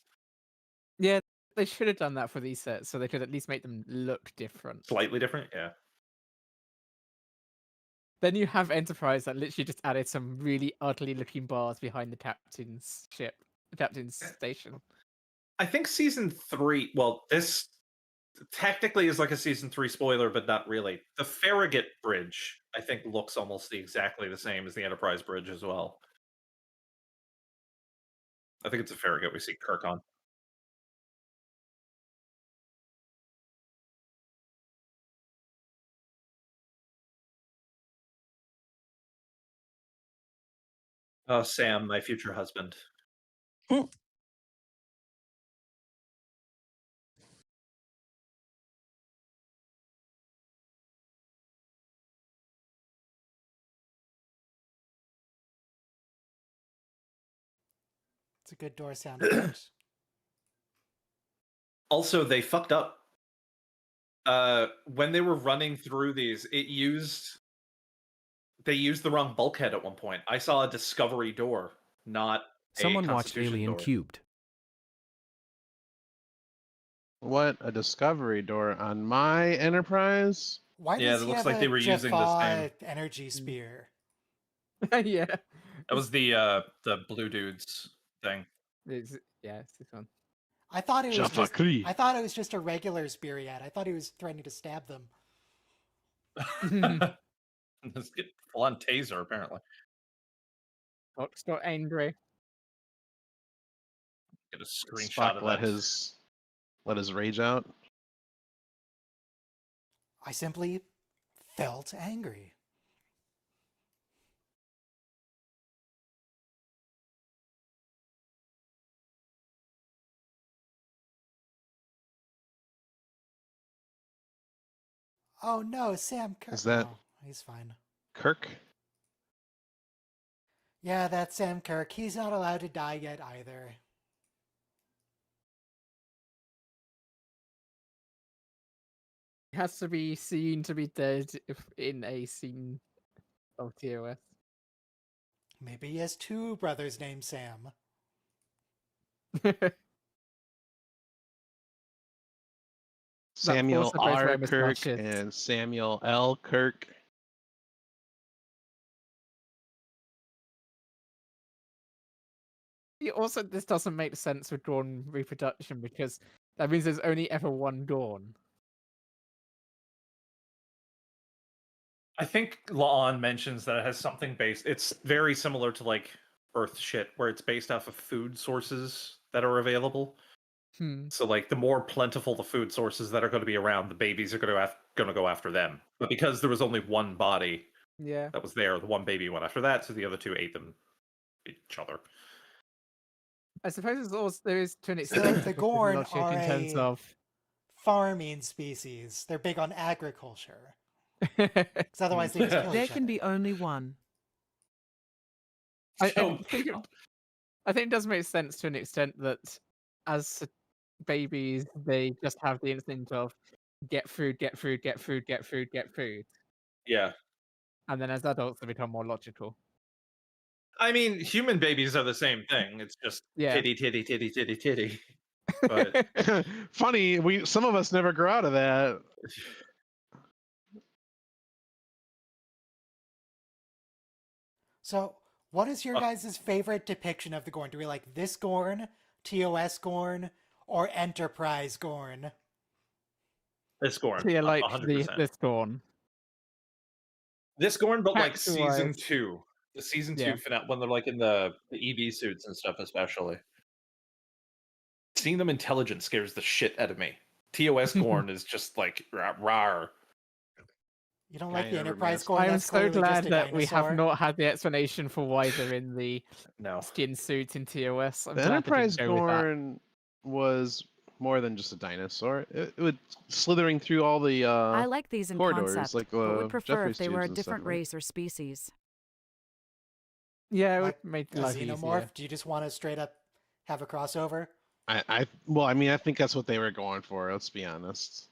Yeah, they should have done that for these sets, so they could at least make them look different. slightly different. Yeah. Then you have Enterprise that literally just added some really ugly looking bars behind the captain's ship, the captain's station. I think season 3, well, this technically is like a season 3 spoiler, but not really. The Farragut Bridge, I think, looks almost exactly the same as the Enterprise Bridge as well. I think it's a Farragut we see Kirk on. Oh, Sam, my future husband. It's a good door sound effect. Also, they fucked up. When they were running through these, they used the wrong bulkhead at one point. I saw a Discovery door, not Someone a watched Constitution Alien door. Cubed. What a Discovery door on my Enterprise? Why Yeah, does it he looks have like a they were using the Jaffa same. energy spear? Yeah. That was the blue dudes thing. It's this one. I thought it was Jaffa just. Cree. I thought it was just a regular spear yet. I thought he was threatening to stab them. Let's get full on taser, apparently. Fox got angry. Get a screenshot Spock of let that. his rage out. I simply felt angry. Oh no, Sam Kirk. Is that- Oh, He's fine. Kirk. Yeah, that's Sam Kirk. He's not allowed to die yet either. He has to be seen to be dead in a scene of TOS. Maybe he has two brothers named Sam. Samuel also both R. wear Kirk moustaches. and Samuel L. Kirk. Also, this doesn't make sense with Dawn reproduction because that means there's only ever one Dawn. I think La'an mentions that it has something based. It's very similar to like Earth shit, where it's based off of food sources that are available. So like the more plentiful the food sources that are going to be around, the babies are going to go after them. But because there was only one body that was there, the one baby went after that, so the other two ate each other. I suppose there is to an So extent the Gorn logic are in terms a of farming species. They're big on agriculture. Because otherwise they just kill There each can other. be only one. I think it does make sense to an extent that as babies they just have the instinct of get food, get food, get food, get food, get food. Yeah. And then as adults they become more logical. I mean, human babies are the same thing. It's just titty, titty, titty, titty, titty. But funny, some of us never grow out of that. So, what is your guys' favorite depiction of the Gorn? Do we like this Gorn, TOS Gorn, or Enterprise Gorn? This Gorn. So you like 100%. this Gorn. This Gorn, but like Character-wise. season 2. The season 2 finale, when they're like in the EV suits and stuff, especially. Seeing them intelligent scares the shit out of me. TOS Gorn is just like rawr. You don't like the Kinda Enterprise reminds- Gorn? I am That's so clearly glad just a that we have dinosaur. not had the explanation for why they're in the No. skin suit in TOS. I'm The glad they Enterprise didn't go with that. Gorn was more than just a dinosaur. It would slithering through all the I like these in corridors, concept, like but would prefer Jeffrey's if they were a tubes and stuff, different right? race or species. Yeah, it would Like make a life xenomorph? easier. Do you just want to straight up have a crossover? I think that's what they were going for. Let's be honest.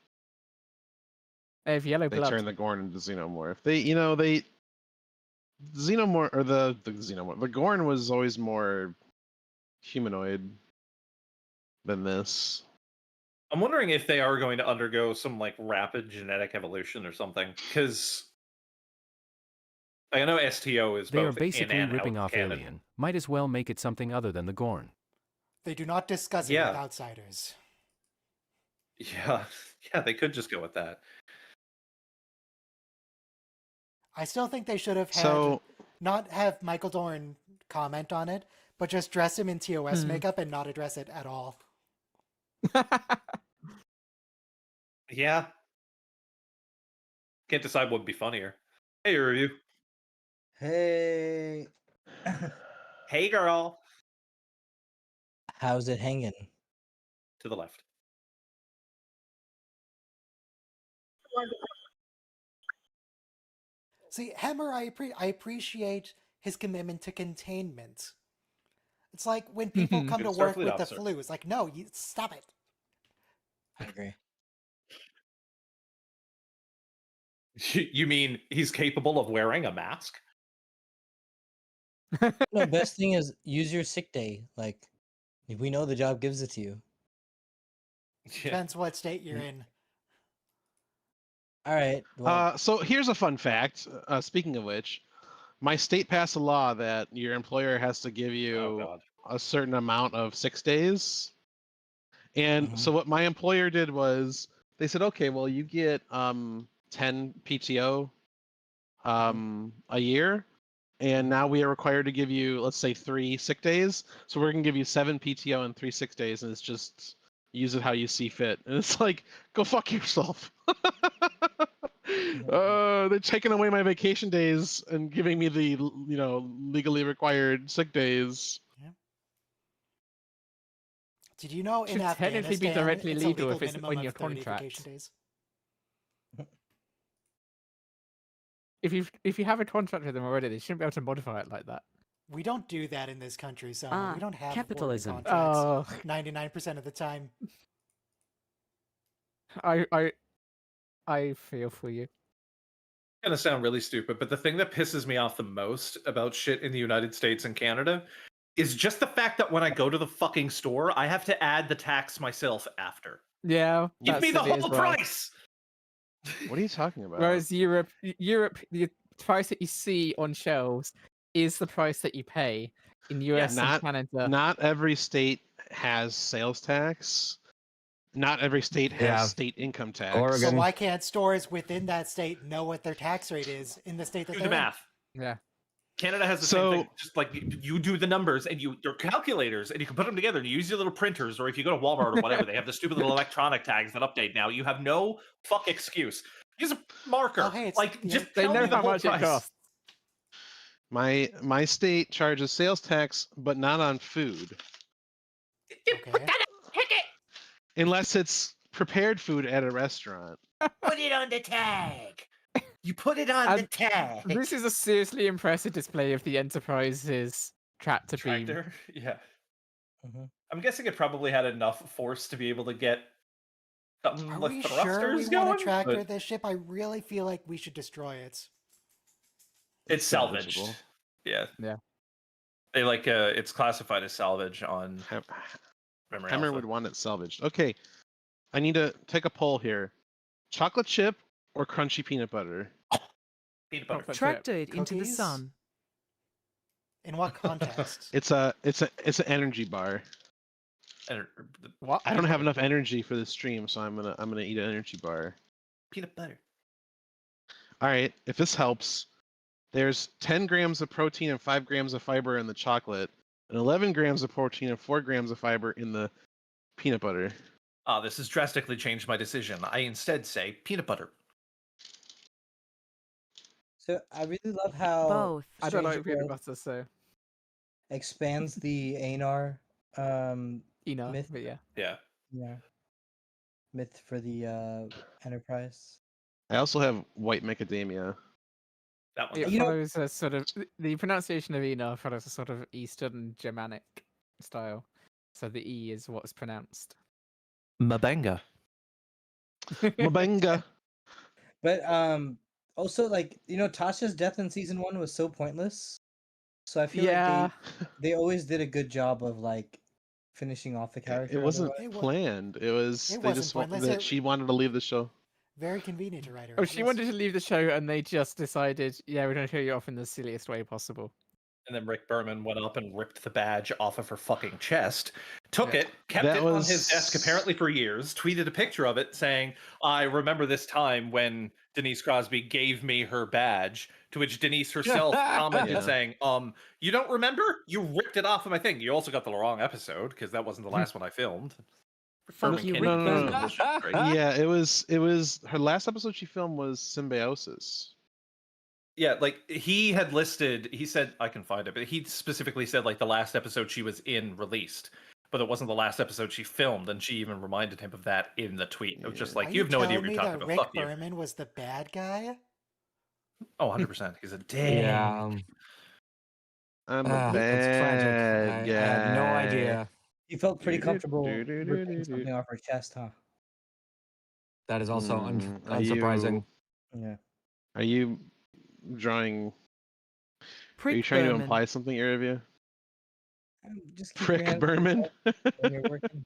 They have yellow They blood. turned the Gorn into xenomorph. The Gorn was always more humanoid than this. I'm wondering if they are going to undergo some like rapid genetic evolution or something, because I know STO is They are both basically in and ripping out off canon. Alien. Might as well make it something other than the Gorn. They do not discuss it with outsiders. Yeah, they could just go with that. I still think they should have had not have Michael Dorn comment on it, but just dress him in TOS makeup and not address it at all. Yeah. Can't decide what would be funnier. Hey, review. Hey. Hey, girl. How's it hanging? To the left. See, Hammer, I appreciate his commitment to containment. It's like when people come to work with the flu. It's like, no, you stop it. I agree. You mean he's capable of wearing a mask? No, best thing is use your sick day. Like, if we know the job gives it to you. Depends what state you're in. All right. Well, So here's a fun fact. Speaking of which, my state passed a law that your employer has to give you a certain amount of 6 days. And so what my employer did was they said, okay, well, you get 10 PTO a year. And now we are required to give you, let's say, 3 sick days. So we're going to give you 7 PTO and 3 sick days. And it's just use it how you see fit. And it's like, go fuck yourself. They're taking away my vacation days and giving me the, legally required sick days. Yeah. Did you know in Should Afghanistan technically be directly it's legal a if it's minimum on your of 30 contract. vacation days? if you have a contract with them already, they shouldn't be able to modify it like that. We don't do that in this country, so Ah, we don't have capitalism. work contracts Oh, 99% of the time. I feel for you. Gonna sound really stupid, but the thing that pisses me off the most about shit in the United States and Canada is just the fact that when I go to the fucking store, I have to add the tax myself after. Yeah, Give me the silly as whole well. price. What are you talking about? Whereas Europe, the price that you see on shelves is the price that you pay. In US and Canada, not every state has sales tax. Not every state has state income tax. Oregon. So why can't stores within that state know what their tax rate is in the state that Do they're the math. yeah. Canada has the same thing. Just like you do the numbers and your calculators, and you can put them together and you use your little printers, or if you go to Walmart or whatever, they have the stupid little electronic tags that update now. You have no fuck excuse. Use a marker. Oh, hey, just They tell know me the how whole much price. it costs. My state charges sales tax, but not on food. Okay. Unless it's prepared food at a restaurant. Put it on the tag. You put it on the tag. This is a seriously impressive display of the Enterprise's tractor beam. Tractor? Yeah. Mhm. I'm guessing it probably had enough force to be able to get something Are with we thrusters sure we going. want to tractor but this ship? I really feel like we should destroy it. it's salvaged. salvageable. Yeah. Yeah. They like it's classified as salvage on Memory Hammer Alpha. would want it salvaged. Okay, I need to take a poll here. Chocolate chip or crunchy peanut butter? Peanut butter. Tractor it into the Cookies? sun. In what context? It's an energy bar. What? I don't have enough energy for the stream, so I'm gonna eat an energy bar. Peanut butter. All right, if this helps, there's 10 grams of protein and 5 grams of fiber in the chocolate, and 11 grams of protein and 4 grams of fiber in the peanut butter. This has drastically changed my decision. I instead say peanut butter. So I really love how Both. I don't Stranger like peanut World butter, so expands the Anar enough. myth. But yeah. Yeah. Yeah. Myth for the Enterprise. I also have white macadamia. That one. It You know- follows a sort of the pronunciation of Ena follows a sort of Eastern Germanic style, so the E is what's pronounced. Mabanga. Mabanga. But also like Tasha's death in season 1 was so pointless. So I feel Yeah. like they always did a good job of like finishing off the character. It wasn't otherwise. planned. It was It they wasn't just pointless. that she wanted to leave the show. Very convenient to write her. Oh, she wanted to leave the show, and they just decided, yeah, we're going to kill you off in the silliest way possible. And then Rick Berman went up and ripped the badge off of her fucking chest, took Yeah. it, kept That it on was- his desk apparently for years, tweeted a picture of it saying, I remember this time when Denise Crosby gave me her badge, to which Denise herself commented Yeah. saying, you don't remember? You ripped it off of my thing. You also got the wrong episode, because that wasn't the last one I filmed. Fuck Berman you, can't Rick even Berman. do this shit straight. Yeah, it was her last episode she filmed was Symbiosis. Yeah, like he had listed, he said, I can find it, but he specifically said like the last episode she was in released, but it wasn't the last episode she filmed, and she even reminded him of that in the tweet. It was just like, Are you have no idea telling what me you're that talking about. Rick Fuck you. Berman was the bad guy? Oh, 100%. He's a dick. Yeah. I'm a That's bad tragic. I had no guy. idea. You felt pretty Do-do, comfortable do-do, ripping do-do. something off her chest, huh? That is also Are unsurprising. Yeah. Are you drawing? Are Prick you trying to Berman. imply something, Aravia? Just keep your Prick hands to Berman. yourself when you're working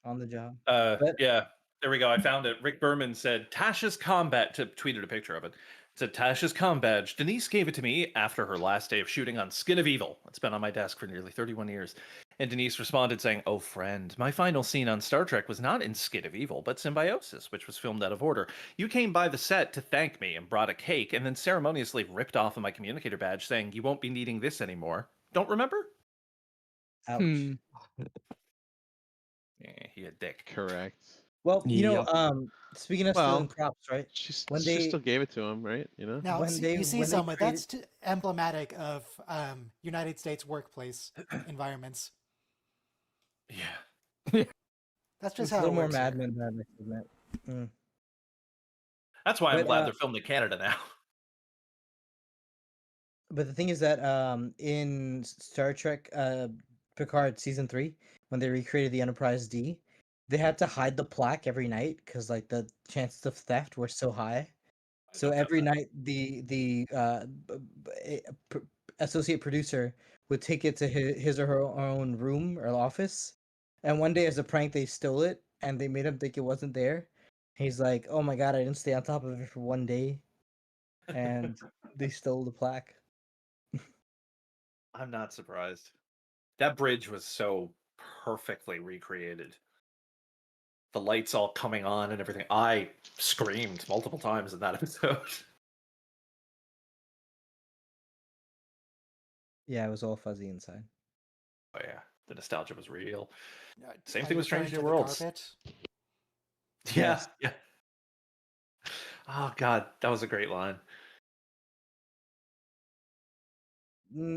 on the job. But- Yeah, there we go. I found it. Rick Berman said, Tasha's combat, tweeted a picture of it. Said, Tasha's comm badge. Denise gave it to me after her last day of shooting on Skin of Evil. It's been on my desk for nearly 31 years. And Denise responded saying, oh, friend, my final scene on Star Trek was not in Skin of Evil, but Symbiosis, which was filmed out of order. You came by the set to thank me and brought a cake, and then ceremoniously ripped off of my communicator badge saying, you won't be needing this anymore. Don't remember? Ouch. Hmm. Yeah, he a dick. Correct. Well, Yep. speaking of stealing props, right? She When she they- still gave it to him, right? You know. Now, When see, they- you see when they someone that's created- emblematic of United States workplace environments. Yeah. That's just It's how a little it more works Mad here. Men than I admit. That's why I'm But, glad they're filmed in Canada now. But the thing is that in Star Trek Picard season 3, when they recreated the Enterprise D, they had to hide the plaque every night because like the chances of theft were so high. So every night the associate producer would take it to his or her own room or office, and one day as a prank they stole it and they made him think it wasn't there. He's like, "Oh my god, I didn't stay on top of it for one day," and they stole the plaque. I'm not surprised. That bridge was so perfectly recreated. The lights all coming on and everything. I screamed multiple times in that episode. Yeah, it was all fuzzy inside. Oh yeah, the nostalgia was real. Same Are thing you with Strange referring New to the Worlds. carpet? Yeah, Yes. yeah. Oh god, that was a great line.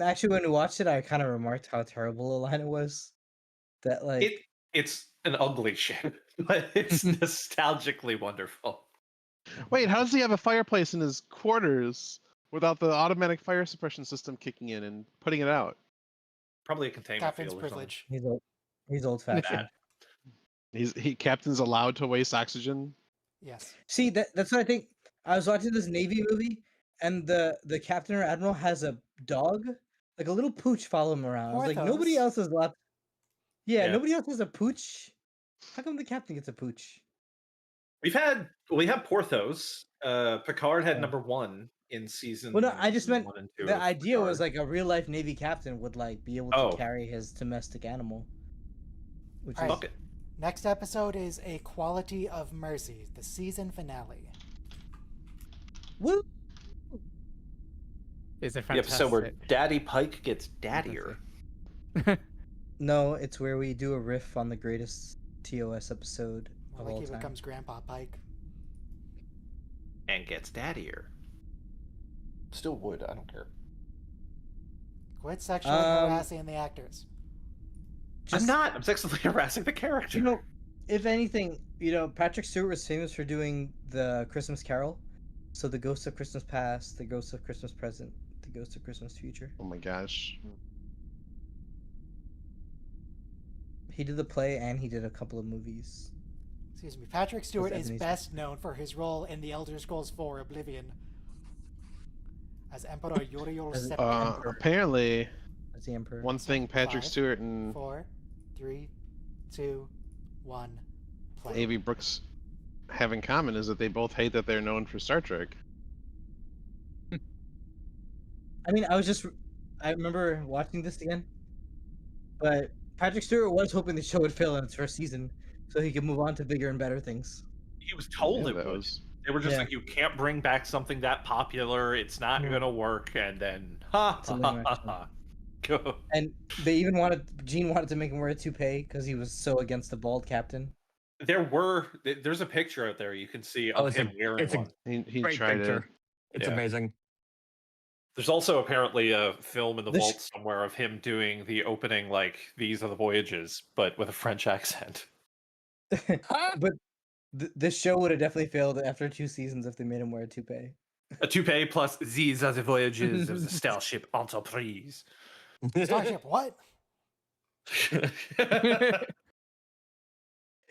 Actually, when we watched it, I kind of remarked how terrible a line it was. That like It's an ugly ship, but it's nostalgically wonderful. Wait, how does he have a fireplace in his quarters without the automatic fire suppression system kicking in and putting it out? Probably a containment Captain's field or something. privilege. he's old fashioned. That. Captain's allowed to waste oxygen. Yes. See, that's what I think. I was watching this Navy movie, and the captain or admiral has a dog, like a little pooch, follow him around. I was like, nobody Porthos. else is allowed. Yeah, Yeah. nobody else has a pooch. How come the captain gets a pooch? We have Porthos. Picard had Oh. number 1 in season. Well, no, I just meant 1 and 2 the of idea was Picard. like a real life Navy captain would like be able to carry his domestic animal, which All is right. Next episode is A Quality of Mercy, the season finale. Woo! Is it The episode where fantastic? Daddy Pike gets daddier. No, it's where we do a riff on the greatest TOS episode of all He time. becomes Grandpa Pike. And gets daddier. Still would, I don't care. Quit sexually harassing the actors. I'm not. I'm sexually harassing the character. You know, if anything, Patrick Stewart was famous for doing the Christmas Carol. So the Ghost of Christmas Past, the Ghost of Christmas Present, the Ghost of Christmas Future. Oh my gosh. He did the play and he did a couple of movies. Excuse me. Patrick Stewart is Ebony's- best known for his role in The Elder Scrolls IV Oblivion as Emperor Uriel September. Apparently, as the Emperor. one thing Patrick 5, Stewart and 4, 3, 2, 1, play. A.V. Brooks have in common is that they both hate that they're known for Star Trek. I mean, I remember watching this again, but Patrick Stewart was hoping the show would fail in its first season so he could move on to bigger and better things. He was told Yeah, it that would. was- They were just Yeah. like, you can't bring back something that popular. It's not Yeah. gonna work. And then, ha It's a ha lame ha action. ha. Go. And they even Gene wanted to make him wear a toupee because he was so against the bald captain. There's a picture out there you can see of him wearing one. He Great tried picture. it. It's Yeah. amazing. There's also apparently a film in the The sh- vault somewhere of him doing the opening, like, These Are the Voyages, but with a French accent. But this show would have definitely failed after 2 seasons if they made him wear a toupee. A toupee plus These Are the Voyages of the Starship Enterprise. Starship, what?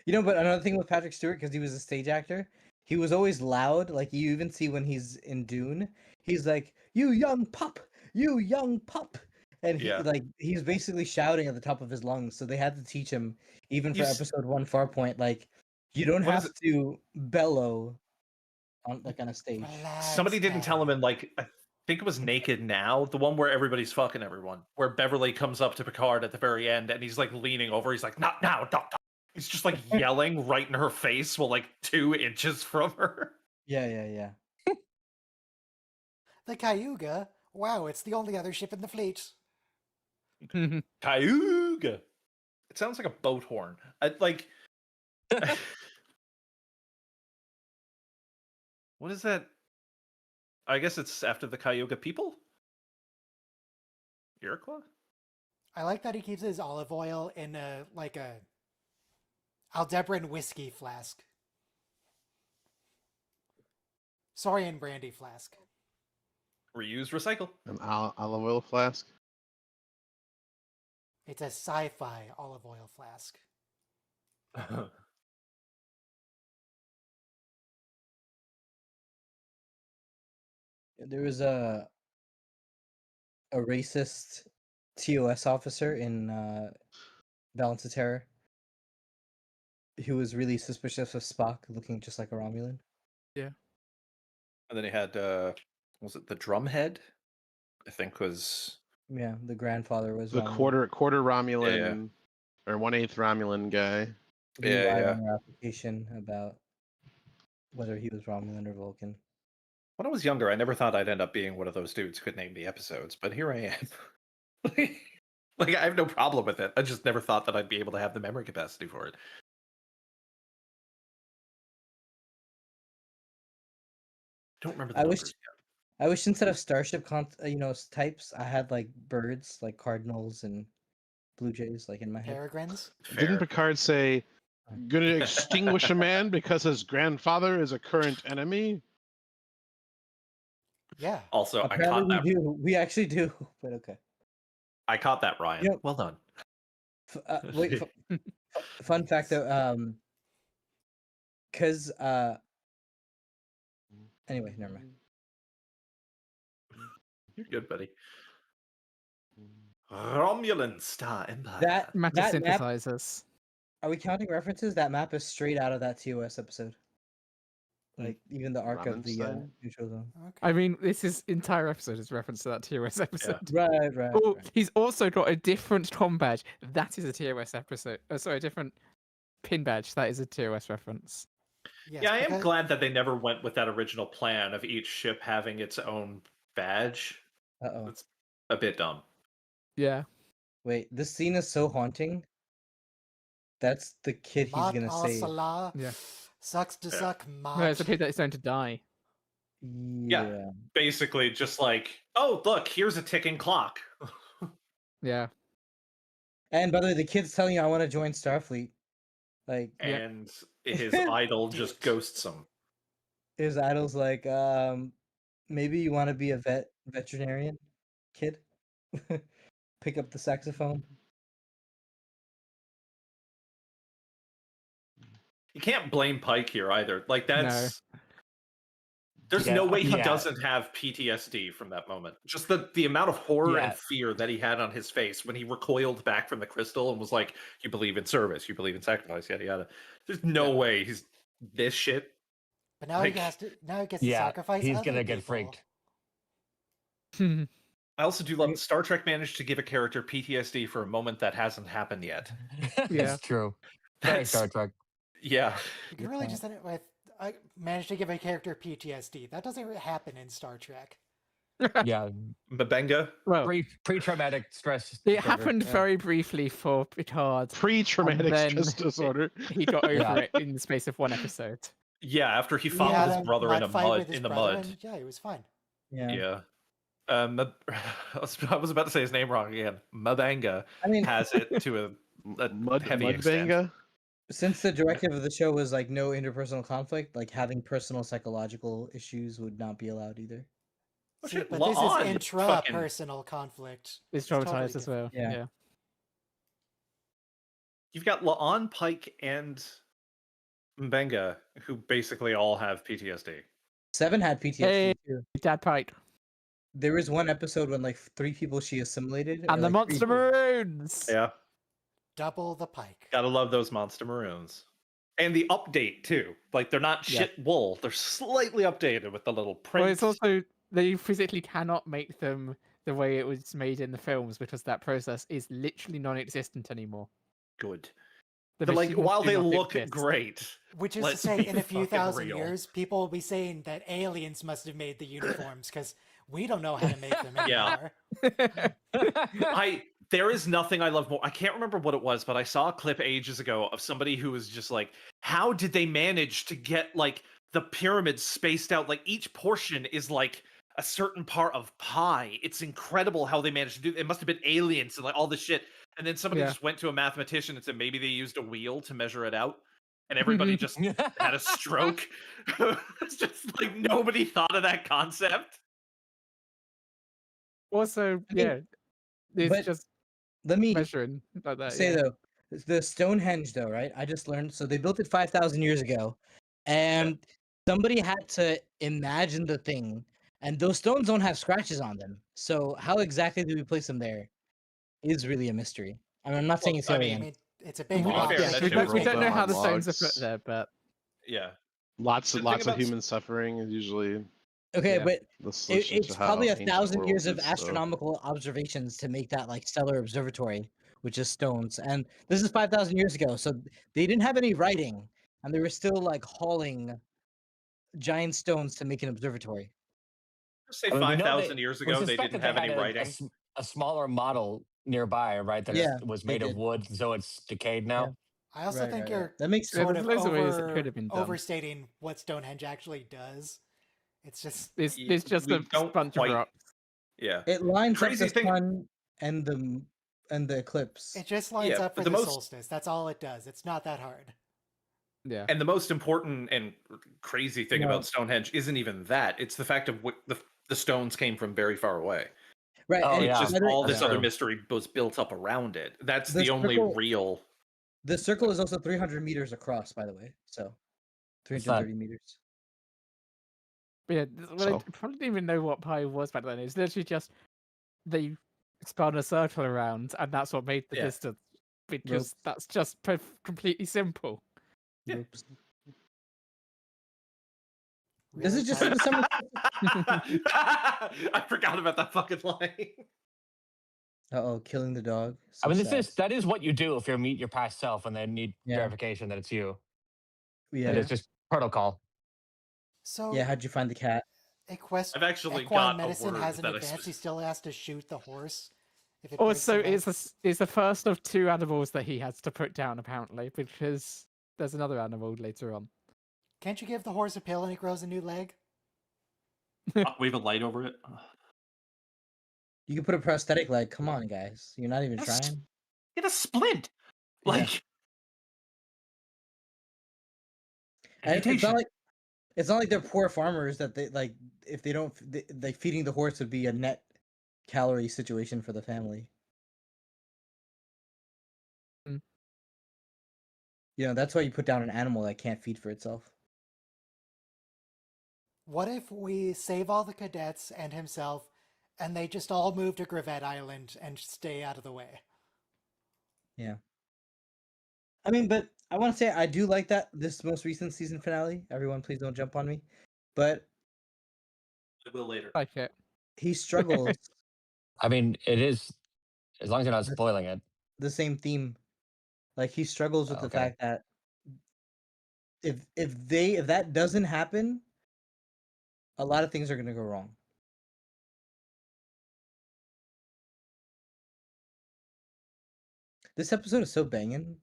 But another thing with Patrick Stewart, because he was a stage actor, he was always loud. Like you even see when he's in Dune, he's like, "You young pup, you young pup," and he's basically shouting at the top of his lungs. So they had to teach him, even for episode 1 Farpoint, like you don't have to bellow on a stage. Somebody didn't tell him in, like, I think it was Naked Now, the one where everybody's fucking everyone, where Beverly comes up to Picard at the very end and he's like leaning over. He's like, "Not now, doctor." He's just like yelling right in her face while like 2 inches from her. Yeah. The Cayuga? Wow, it's the only other ship in the fleet. Cayuga. It sounds like a boat horn. What is that? I guess it's after the Cayuga people? Iroquois? I like that he keeps his olive oil in a Aldebaran whiskey flask. Saurian brandy flask. Reuse, recycle. An olive oil flask. It's a sci-fi olive oil flask. There was a racist TOS officer in Balance of Terror who was really suspicious of Spock looking just like a Romulan. Yeah. And then he had, was it the drumhead? I think was. Yeah, the grandfather was The Romulan. quarter Romulan or 1/8 Romulan guy. He lied Yeah. on our application about whether he was Romulan or Vulcan. When I was younger, I never thought I'd end up being one of those dudes who could name the episodes, but here I am. Like, I have no problem with it. I just never thought that I'd be able to have the memory capacity for it. Don't remember the I numbers wish, yet. I wish instead of starship types, I had like birds, like cardinals and blue jays, like in my head. Peregrines? Didn't Picard say, "Gonna extinguish a man because his grandfather is a current enemy"? Yeah. Also, I Apparently caught that. we do. We actually do. But okay. I caught that, Ryan. Yep. Well done. Wait. Fun fact though. Cause Anyway, never mind. You're good, buddy. Romulan Star Empire. That Matter that map. synthesizers. Are we counting references? That map is straight out of that TOS episode. Like even the arc of the Ramenstein? neutral zone. Okay. I mean, this entire episode is reference to that TOS episode. Right. Oh, he's also got a different Tom badge. That is a TOS episode. Sorry, a different pin badge. That is a TOS reference. Yes, Yeah, I am because- glad that they never went with that original plan of each ship having its own badge. Uh-oh. It's a bit dumb. Yeah. Wait, this scene is so haunting. That's the kid he's Mat gonna al save. Salah Yeah. sucks to Yeah. suck No, Mat. it's a kid that is going to die. Yeah. Basically, just like, oh, look, here's a ticking clock. Yeah. And by the way, the kid's telling you, "I want to join Starfleet." Like, And his idol just ghosts him. his idol's like, maybe you want to be a veterinarian, kid. Pick up the saxophone. You can't blame Pike here either. Like, that's. There's Yeah, no way he yeah. doesn't have PTSD from that moment. Just the amount of horror Yeah. and fear that he had on his face when he recoiled back from the crystal and was like, "You believe in service, you believe in sacrifice, yada yada." There's no way he's this shit. But now Like- he has to. Now he gets to Yeah, sacrifice. he's other gonna get people. freaked. I also do love Star Trek managed to give a character PTSD for a moment that hasn't happened yet. Yeah. It's true. Very That's- Star Trek. Yeah. You can really just end it with I managed to give a character PTSD. That doesn't really happen in Star Trek. Yeah. Mabenga. Well, Pre-traumatic stress. it disorder. happened Yeah. very briefly for Picard. Pre-traumatic then- stress disorder. He got over Yeah. it in the space of one episode. Yeah, after he He fought had with a his brother in a fight mud with his in the brother, mud. and yeah, he was fine. Yeah. Yeah. I was about to say his name wrong again. Mabanga I mean, has it to a heavy extent. Mudbanga? since the directive of the show was like no interpersonal conflict, like having personal psychological issues would not be allowed either. Oh, See, shit, but this is La'an fucking- intrapersonal conflict. It's totally traumatized as well. Yeah. Yeah. You've got La'an, Pike, and Mbenga, who basically all have PTSD. Seven had PTSD Hey, too. Dad Pike. There was one episode when like 3 people she assimilated. or, And the like, 3 Monster people- Maroons! Yeah. Double the Pike. Gotta love those Monster Maroons. And the update, too. Like, they're not Yeah. shit wool. They're slightly updated with the little print. Well, it's also, they physically cannot make them the way it was made in the films because that process is literally non-existent anymore. Good. The But, like, machines while do they not look exist. great. Which is let's to say, be in a few fucking thousand real. years, people will be saying that aliens must have made the uniforms because we don't know how to make them anymore. Yeah. There is nothing I love more. I can't remember what it was, but I saw a clip ages ago of somebody who was just like, how did they manage to get like the pyramids spaced out? Like each portion is like a certain part of pie. It's incredible how they managed to do it. It must have been aliens and like all this shit. And then somebody Yeah. just went to a mathematician and said maybe they used a wheel to measure it out. And everybody just had a stroke. It's just like nobody thought of that concept. Also, I mean, yeah, it's but just let me measuring like that. say Yeah. though, the Stonehenge though, right? I just learned. So they built it 5,000 years ago, and somebody had to imagine the thing, and those stones don't have scratches on them. So how exactly do we place them there? Is really a mystery. I mean, I'm not saying it's I alien. mean, I mean, it's a big to be rock. fair, They that can shit we rolled don't know them how on the stones are put logs. there, but Yeah. Lots The of thing lots of about human suffering is usually Okay, yeah. but the solution to it's how probably ancient 1,000 world years of is. So. astronomical observations to make that like stellar observatory, which is stones. And this is 5,000 years ago, so they didn't have any writing, and they were still like hauling giant stones to make an observatory. Say I mean, we know 5,000 years we ago, they suspect didn't that they have any had writing. a smaller model nearby, right? That Yeah, was they made of did. wood, so it's decayed Yeah. now. I also think you're That makes Yeah, sort there's of loads of ways it could have been done. overstating what Stonehenge actually does. It's just It's just We a don't bunch of quite. rocks. Yeah. It lines up Crazy the thing. sun and the eclipse. it just lines Yeah, up for but the the most solstice. That's all it does. It's not that hard. Yeah. and the most important and crazy thing No. about Stonehenge isn't even that. It's the fact of what the stones came from very far away. Right. Oh, and It's yeah. just all this That's other true. mystery was built up around it. That's The the only circle- real. The circle is also 300 meters across, by the way. So It's not- 330 meters. But yeah, well, So- I probably didn't even know what pi was back then. It's literally just they spun a circle around, and that's what made the Yeah. distance. Because that's just completely simple. Yeah. Ropes. Really This is just tight. the summer. I forgot about that fucking line. Oh, killing the dog. I So mean, sad. that is what you do if you meet your past self and they need Yeah. verification that it's you. Yeah. And it's just protocol. So Yeah. How'd you find the cat? I've actually Equine got a medicine word has an that I advance. He still has to shoot the horse. If it Also, breaks the it's the first of 2 animals that he has to put down, apparently, because there's another animal later on. Can't you give the horse a pill and it grows a new leg? We have a light over it. You can put a prosthetic leg. Come on, guys. You're not even trying. Get a splint. Like. And it's not like they're poor farmers that they like. If they don't, like feeding the horse would be a net calorie situation for the family. Mm. You know, that's why you put down an animal that can't feed for itself. What if we save all the cadets and himself, and they just all move to Gravette Island and stay out of the way? Yeah. I mean, but I want to say I do like this most recent season finale. Everyone, please don't jump on me. But I will later. Like it. he struggles. I mean, it is, as long as you're not spoiling it. The same theme. Like he struggles with the fact that if that doesn't happen, a lot of things are gonna go wrong. This episode is so banging.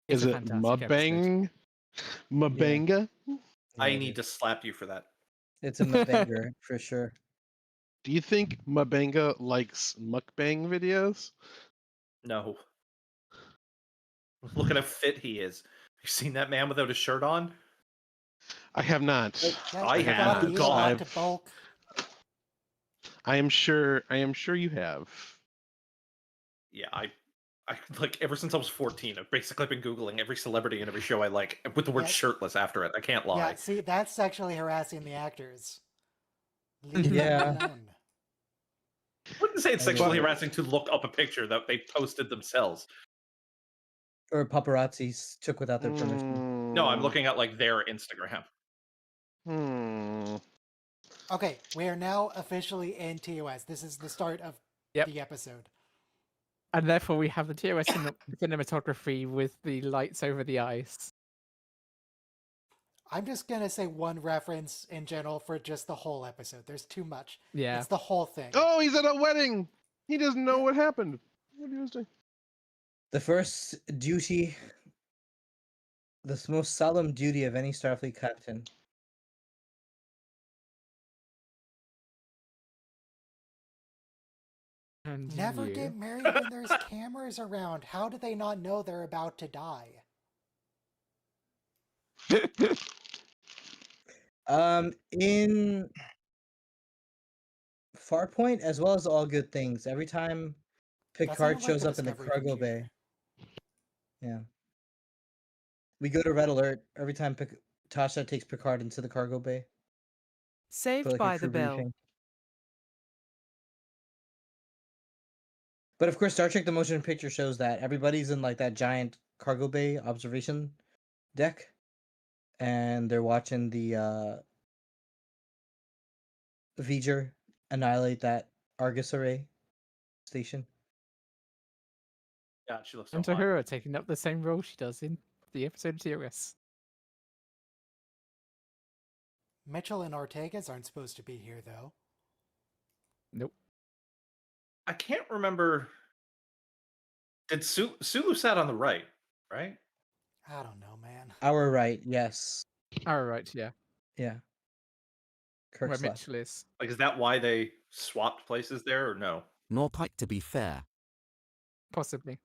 Is it mukbang? Mabanga? I need to slap you for that. It's a mukbanger for sure. Do you think Mabanga likes mukbang videos? No. Look at how fit he is. You seen that man without a shirt on? I have not. I have. God. I am sure you have. Yeah, I like ever since I was 14, I've basically been Googling every celebrity and every show I like with the word shirtless after it. I can't lie. Yeah, see, that's sexually harassing the actors. Leave Yeah. them alone. I wouldn't say it's sexually harassing to look up a picture that they posted themselves. Or paparazzis took without their permission. No, I'm looking at like their Instagram. Okay, we are now officially in TOS. This is the start of the episode. And therefore we have the TOS cinematography with the lights over the ice. I'm just going to say one reference in general for just the whole episode. There's too much. Yeah. It's the whole thing. Oh, he's at a wedding. He doesn't know what happened. What he was doing. The first duty, the most solemn duty of any Starfleet captain. And Never you. get married when there's cameras around. How do they not know they're about to die? In Farpoint as well as All Good Things. Every time Picard sounded like shows the up in the Discovery cargo computer. bay. Yeah. We go to Red Alert every time Tasha takes Picard into the cargo bay. Saved For like a by the crew bell. briefing. But of course, Star Trek: The Motion Picture shows that everybody's in like that giant cargo bay observation deck, and they're watching the V'ger annihilate that Argus array station. God, she looks so And hot. Tahura taking up the same role she does in the episode of TOS. Mitchell and Ortegas aren't supposed to be here, though. Nope. I can't remember. Did Sulu sat on the right? I don't know, man. Our right, yes. Oh, right, yeah. Yeah. Where Kirk's left. Mitchell is. Like, is that why they swapped places there, or no? Nor Pike, to be fair. Possibly.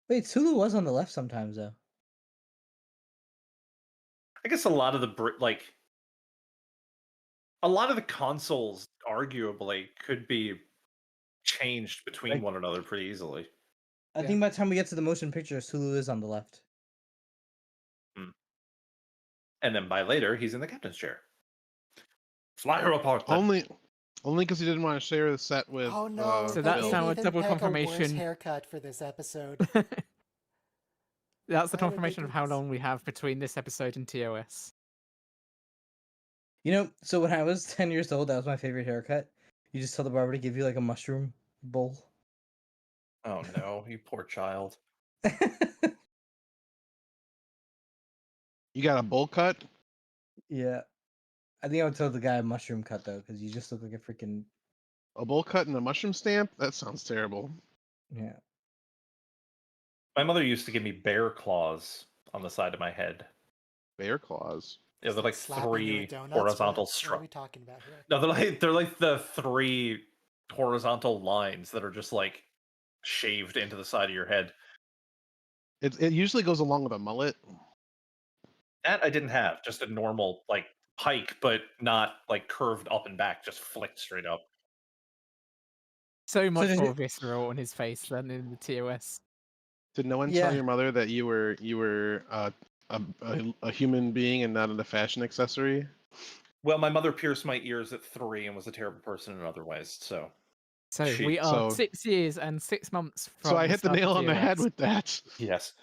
Wait, Sulu was on the left sometimes, though. I guess a lot of the consoles arguably could be changed between Like- one another pretty easily. I think by the time we get to the motion picture, Sulu is on the left. And then by later, he's in the captain's chair. Fly her apart. then. Only because he didn't want to share the set with. Oh no! So they that's gave our Ethan double Peck a worse confirmation. haircut for this episode. That's the How confirmation of how ridiculous. long we have between this episode and TOS. You know, so when I was 10 years old, that was my favorite haircut. You just tell the barber to give you like a mushroom bowl. Oh no, you poor child. You got a bowl cut? Yeah. I think I would tell the guy a mushroom cut though, because you just look like a freaking A bowl cut and a mushroom stamp? That sounds terrible. yeah. My mother used to give me bear claws on the side of my head. Bear claws. Yeah, they're like Slapping you three with donuts? horizontal What are stripes. we talking about here? No, they're like the three horizontal lines that are just like shaved into the side of your head. It usually goes along with a mullet. That I didn't have, just a normal like pike, but not like curved up and back, just flicked straight up. So much did more you- visceral on his face than in the TOS. Did no one Yeah. tell your mother that you were a human being and not a fashion accessory? Well, my mother pierced my ears at 3 and was a terrible person in other ways. So So She- we are so- 6 years and 6 months from So I hit the start of nail on the head TOS. with that. yes,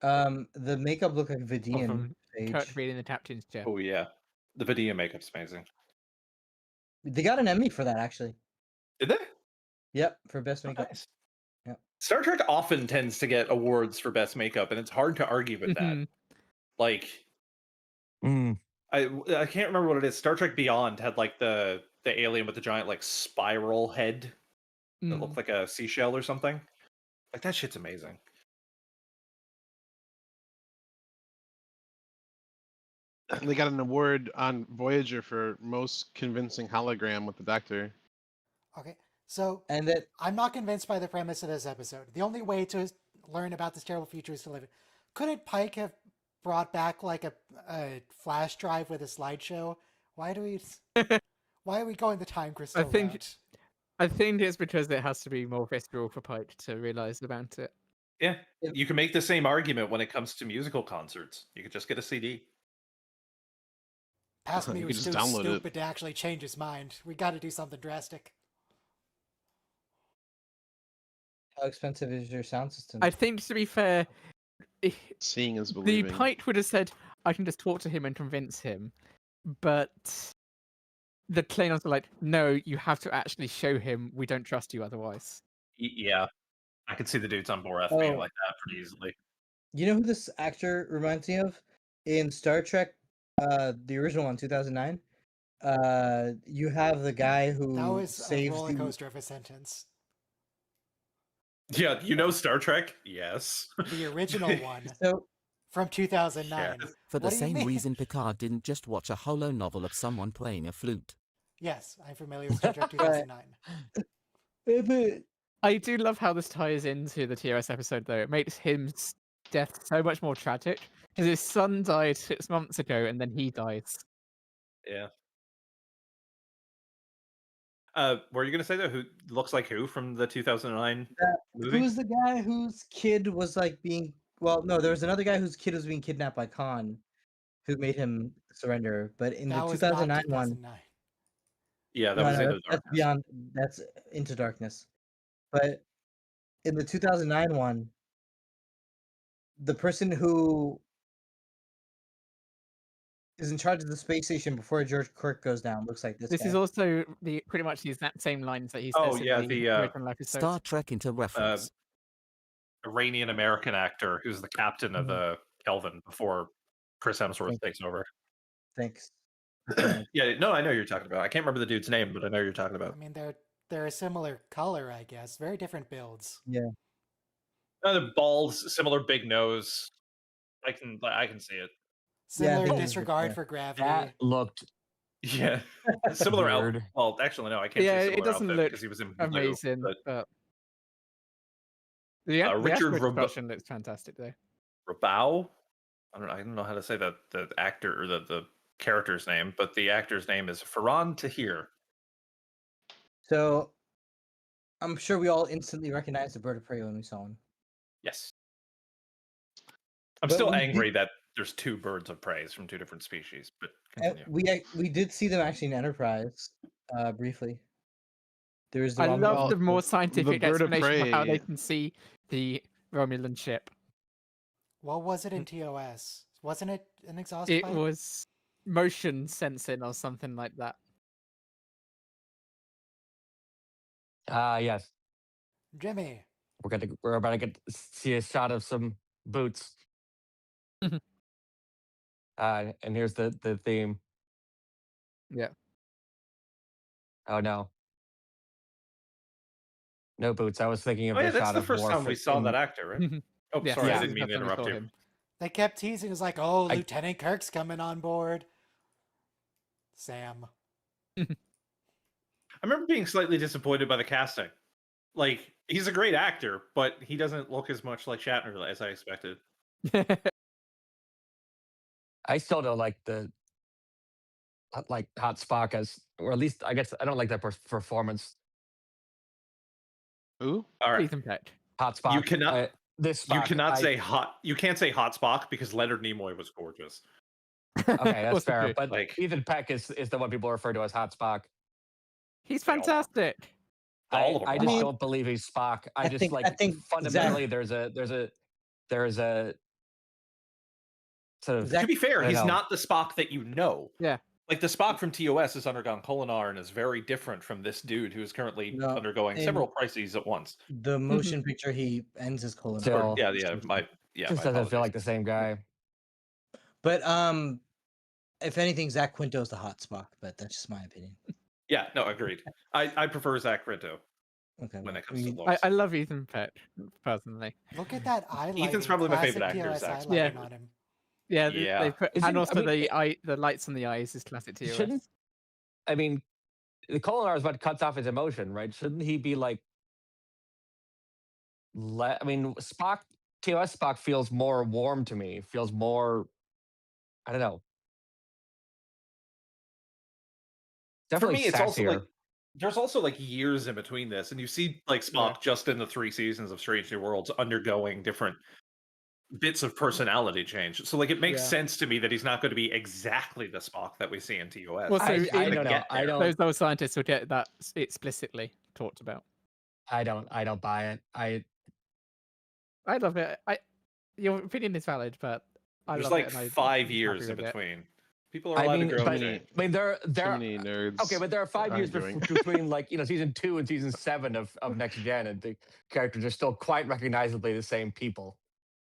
The makeup looked like Or Vidian. from Kirk Page. being in the captain's chair. oh yeah, the Vidia makeup's amazing. They got an Emmy for that actually. Did they? Yep, for best Oh, makeup. nice. Yep. Star Trek often tends to get awards for best makeup, and it's hard to argue with that. Mhm. Like, I can't remember what it is. Star Trek Beyond had like the alien with the giant like spiral head that Mm. looked like a seashell or something. Like that shit's amazing. They got an award on Voyager for most convincing hologram with the Doctor. Okay, so And that I'm not convinced by the premise of this episode. The only way to learn about this terrible future is to live it. Couldn't Pike have brought back like a flash drive with a slideshow? Why are we going the time crystal think- route? I think it's because it has to be more visceral for Pike to realise about it. Yeah, If- you can make the same argument when it comes to musical concerts. You could just get a CD. Past me You was could too just download it. stupid to actually change his mind. We got to do something drastic. how expensive is your sound system? I think, to be fair, Seeing is the believing. Pike would have said, I can just talk to him and convince him. But the Klingons are like, no, you have to actually show him. We don't trust you otherwise. Yeah, I could see the dudes on Boreth being Oh. like that pretty easily. You know who this actor reminds me of? In Star Trek, the original one, 2009. You have the guy who That was a saves roller the coaster of a sentence. Yeah, you know Star Trek? Yes. The original one so from 2009. Yes. For the What do you same mean? reason Picard didn't just watch a holo novel of someone playing a flute. Yes, I'm familiar with Star Trek 2009. but I do love how this ties into the TOS episode, though. It makes his death so much more tragic. Because his son died 6 months ago, and then he dies. Yeah. Were you gonna say that? Who looks like who from the 2009 movie? Who's the guy whose kid was like being? Well, no, there was another guy whose kid was being kidnapped by Khan, who made him surrender. But in the That was 2009 not one, 2009. Yeah, that no, was no, Into that's Darkness. beyond. That's Into Darkness. But in the 2009 one, the person who is in charge of the space station before George Kirk goes down looks like this This guy. is also the pretty much the exact same lines that he says Oh in yeah, the the original episodes. Star Trek into reference. Iranian American actor who's the captain of the Kelvin before Chris Hemsworth takes over. Thanks. Yeah, no, I know who you're talking about. I can't remember the dude's name, but I know who you're talking about. I mean, they're a similar color, I guess. Very different builds. Yeah. The balls, similar big nose. I can see it. Similar Yeah, disregard for gravity. That looked Yeah, similar outfit. weird. Well, actually, no, I can't Yeah, say it similar doesn't outfit look because he was in blue. amazing, But but the Richard Ashbridge production looks fantastic though. Rabau. I don't know how to say the actor or the character's name, but the actor's name is Farhan Tahir. So, I'm sure we all instantly recognized the bird of prey when we saw him. Yes. I'm But still we angry that there's two birds of prey from two different species, but continue. We did see them actually in Enterprise, briefly. There's the I Romulan- love the more scientific bird of explanation of how they prey- can see the Romulan ship. What was it in TOS? Wasn't it an exhaust It pipe? was motion sensing or something like that. Yes. Jimmy. We're about to see a shot of some boots. And here's the theme. Yeah. Oh no. No boots. I was thinking of Oh yeah, the that's shot the of first time Worf we saw in- that actor, right? Oh, Yes, sorry, yeah, I didn't mean to that's when we interrupt saw you. him. They kept teasing. It was like, oh, Lieutenant Kirk's coming on board. Sam. I remember being slightly disappointed by the casting. Like, he's a great actor, but he doesn't look as much like Shatner as I expected. I still don't like Hot Spock as, or at least I guess I don't like that performance. Who? All right, Ethan Peck. Hot Spock. you cannot. This You Spock, cannot say hot. You can't say hot Spock because Leonard Nimoy was gorgeous. Okay, that's Also fair. true. But Like- Ethan Peck is the one people refer to as Hot Spock. He's They all are. fantastic. All of them I are just hot. don't believe he's Spock. I think fundamentally there's a sort of. Zach- To be fair, I he's know. not the Spock that you know. Yeah. Like the Spock from TOS has undergone Kolinar and is very different from this dude who is currently No, undergoing and- several crises at once. The motion picture he ends his colon. Still, Yeah, my just doesn't feel apologies. like the same guy. But if anything, Zach Quinto's the hot Spock, but that's just my opinion. Yeah, no, agreed. I prefer Zach Quinto Okay. when it comes to we- looks. I love Ethan Peck personally. Look at that eyelighting. Ethan's probably my favorite Classic actor, TOS Zach's eyelighting Yeah. on him. Yeah, Yeah. they put, Is and it- also I mean, the lights on the eyes is classic TOS. Shouldn't I mean the Kolinar is what cuts off his emotion, right? Shouldn't he be like? I mean, Spock, TOS Spock feels more warm to me. Feels more. I don't know. For Definitely me, it's also sassier. like there's also like years in between this, and you see like Spock just in the 3 seasons of Strange New Worlds undergoing different bits of personality change. So like it makes Yeah. sense to me that he's not going to be exactly the Spock that we see in TOS. Well, so I in- don't know. I don't. Those scientists will get that explicitly talked about. I don't buy it. I love it. Your opinion is valid, but I There's love like it. and 5 happy years in with it. between. People are allowed to grow but, and change. I mean, there Too are many nerds. okay, but there are 5 years arguing. between like season 2 and season 7 of Next Gen, and the characters are still quite recognizably the same people.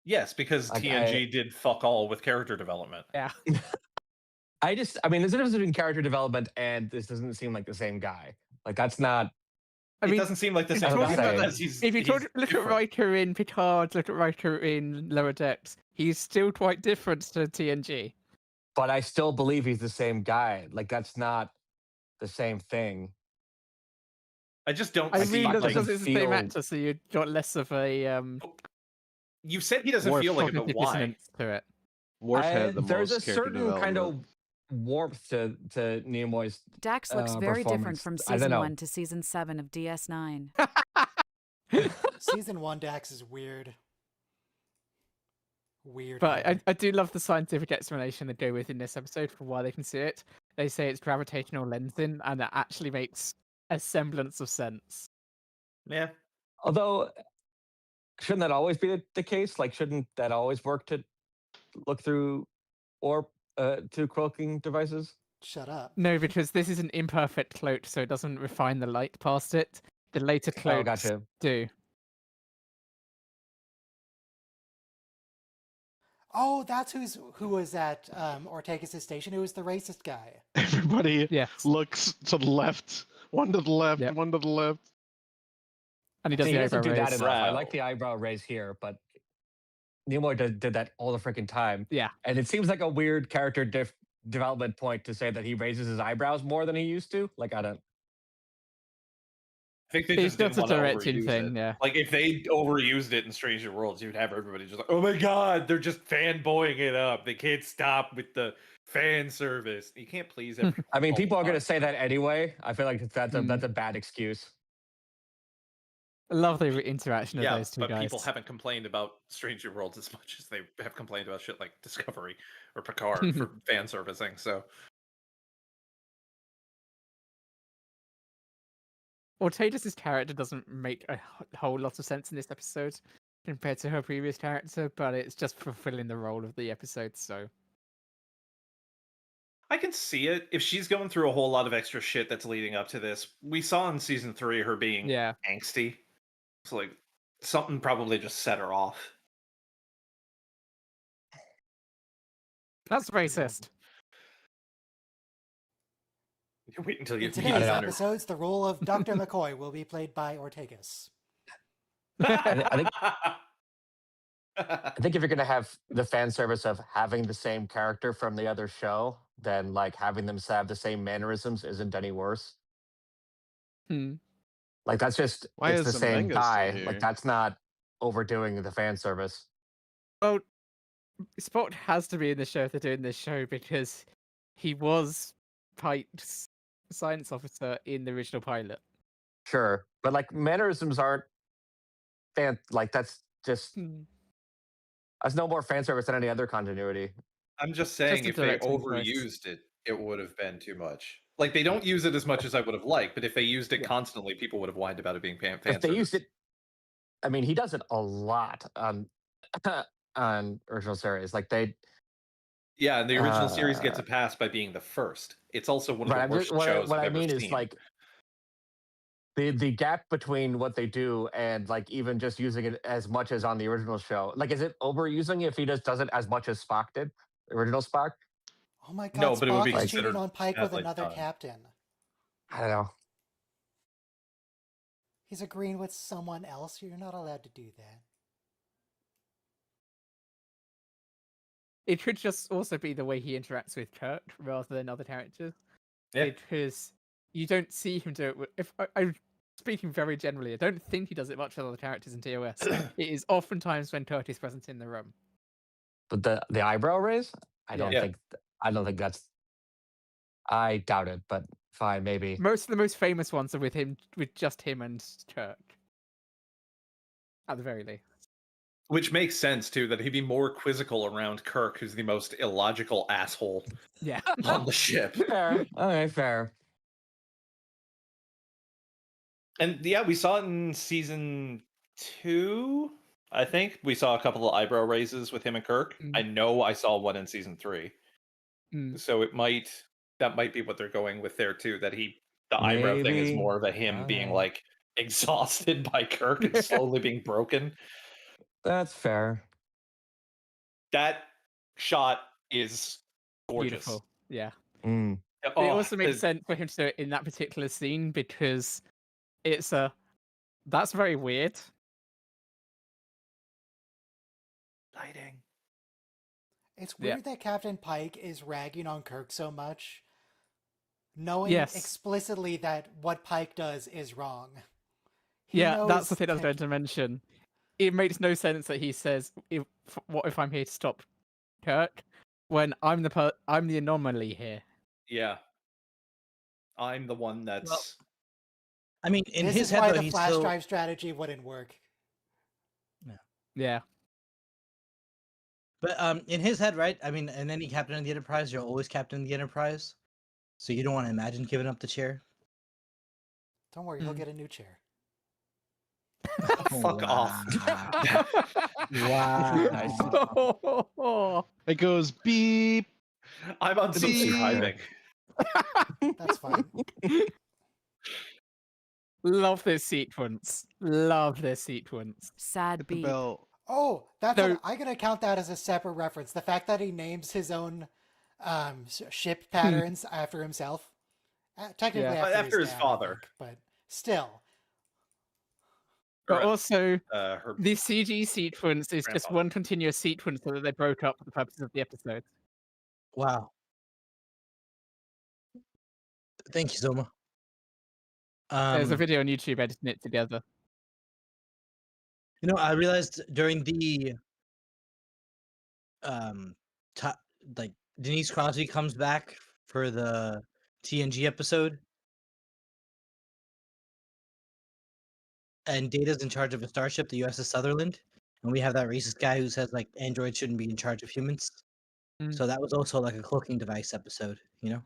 Yes, because Like, TNG did fuck all with character development. Yeah. I there's a difference between character development and this doesn't seem like the same guy. Like that's not. I It mean, doesn't seem like the if same you guy talk- because he's. if you he's look at different. Riker in Picard, look at Riker in Lower Decks, he's still quite different to TNG. But I still believe he's the same guy. Like that's not the same thing. I just don't I see. mean, Spock because Like, doesn't it's the same feel- actor, so you got less of a you said he doesn't more feel like it, but cognitive why? dissonance to it. Worf had the There's most a character certain kind of development. warmth to Nimoy's Dax looks very different performance. from I don't season know. 1 to season 7 of DS9. Season 1 Dax is weird. Weird. But hard. I do love the scientific explanation they go with in this episode for why they can see it. They say it's gravitational lensing, and that actually makes a semblance of sense. Yeah. Although, shouldn't that always be the case? Like, shouldn't that always work to look through or to cloaking devices? Shut up. No, because this is an imperfect cloak, so it doesn't refine the light past it. The later cloaks gotcha. do. Oh, that's who was at Ortegas' station. Who was the racist guy? Everybody Yes. looks to the left. One to the left. Yep. One to the left. And he does See, the he doesn't eyebrow do that raise. enough. I like the eyebrow raise here, but Nimoy did that all the freaking time. Yeah. And it seems like a weird character development point to say that he raises his eyebrows more than he used to. Like, I don't. I think they It's just didn't just a want to directing overuse thing, it. yeah. Like if they overused it in Stranger Worlds, you'd have everybody just like, "Oh my god, they're just fanboying it up. They can't stop with the fan service. You can't please everyone." I mean, all people the are going to time. say that anyway. I feel like that's a bad excuse. I love the interaction of Yeah, those two but guys. people haven't complained about Stranger Worlds as much as they have complained about shit like Discovery or Picard for fan servicing. So Ortegas' character doesn't make a whole lot of sense in this episode compared to her previous character, but it's just fulfilling the role of the episode, so. I can see it. If she's going through a whole lot of extra shit that's leading up to this, we saw in season 3 her being angsty. So like something probably just set her off. That's racist. Wait until you In today's episodes, the role of Dr. McCoy will be played by Ortegas. I think if you're going to have the fan service of having the same character from the other show, then like having them have the same mannerisms isn't any worse. Like that's just Why it's is the same Zamenga guy. still Like here? that's not overdoing the fan service. Well, Spot has to be in the show if they're doing this show because he was Pike's science officer in the original pilot. Sure, but like mannerisms aren't like that's just that's no more fan service than any other continuity. I'm just saying, Just if they a directing overused it, it would have been too much. Like they don't use it as much as I would have liked, but if they used it constantly, people would have whined about it being fan If they service. used it, I mean, he does it a lot on original series. Like they, Yeah, and the original series gets a pass by being the first. It's also one of right, the worst what shows I I've ever mean seen. is like the gap between what they do and like even just using it as much as on the original show. Like, is it overusing if he just does it as much as Spock did, the original Spock? Oh my god, No, but it would be Spock is considered cheating on Pike with badly another done. captain. I don't know. He's agreeing with someone else. You're not allowed to do that. It could just also be the way he interacts with Kirk rather than other characters. Yeah. Because you don't see him do it. If I'm speaking very generally, I don't think he does it much with other characters in TOS. It is oftentimes when Kirk is present in the room. But the eyebrow raise, I don't Yeah. think that's. I doubt it, but fine, maybe. Most of the most famous ones are with just him and Kirk. At the very least. Which makes sense too, that he'd be more quizzical around Kirk, who's the most illogical asshole Yeah. on the ship. Fair. Okay, fair. And yeah, we saw it in season 2. I think we saw a couple of eyebrow raises with him and Kirk. I know I saw one in season 3. So that might be what they're going with there too. That the eyebrow thing is Maybe. more of a him being like exhausted by Kirk and slowly being broken. That's fair. That shot is gorgeous. Beautiful. Yeah. Mm. It also makes sense for him to do it in that particular scene because that's very weird. Lighting. It's weird that Captain Pike is ragging on Kirk so much, knowing explicitly that what Pike does is wrong. That's the thing I was going to mention. It makes no sense that he says, what if I'm here to stop Kirk? when I'm the anomaly here. Yeah. I'm the one that's. Well, I mean, in this his is head, why though, the he's flash still... drive strategy wouldn't work. Yeah. But in his head, right? I mean, in any captain of the Enterprise, you're always captain of the Enterprise, so you don't want to imagine giving up the chair. Don't worry, he'll get a new chair. Fuck off. Wow. It goes beep. I'm unsubscribing. That's fine. Love this sequence. Love this sequence. Sad Hit the beep. bell. Oh, that's So- I'm gonna count that as a separate reference. The fact that he names his own ship patterns after himself. Technically Yeah. after His dad, I father. think, but still. But also, her the CG sequence is just grandfather. one continuous sequence so that they broke up for the purposes of the episode. Wow. Thank you, Zoma. There's a video on YouTube editing it together. You know, I realized during the like Denise Crosby comes back for the TNG episode, and Data's in charge of a starship, the USS Sutherland, and we have that racist guy who says like androids shouldn't be in charge of humans. So that was also like a cloaking device episode, you know?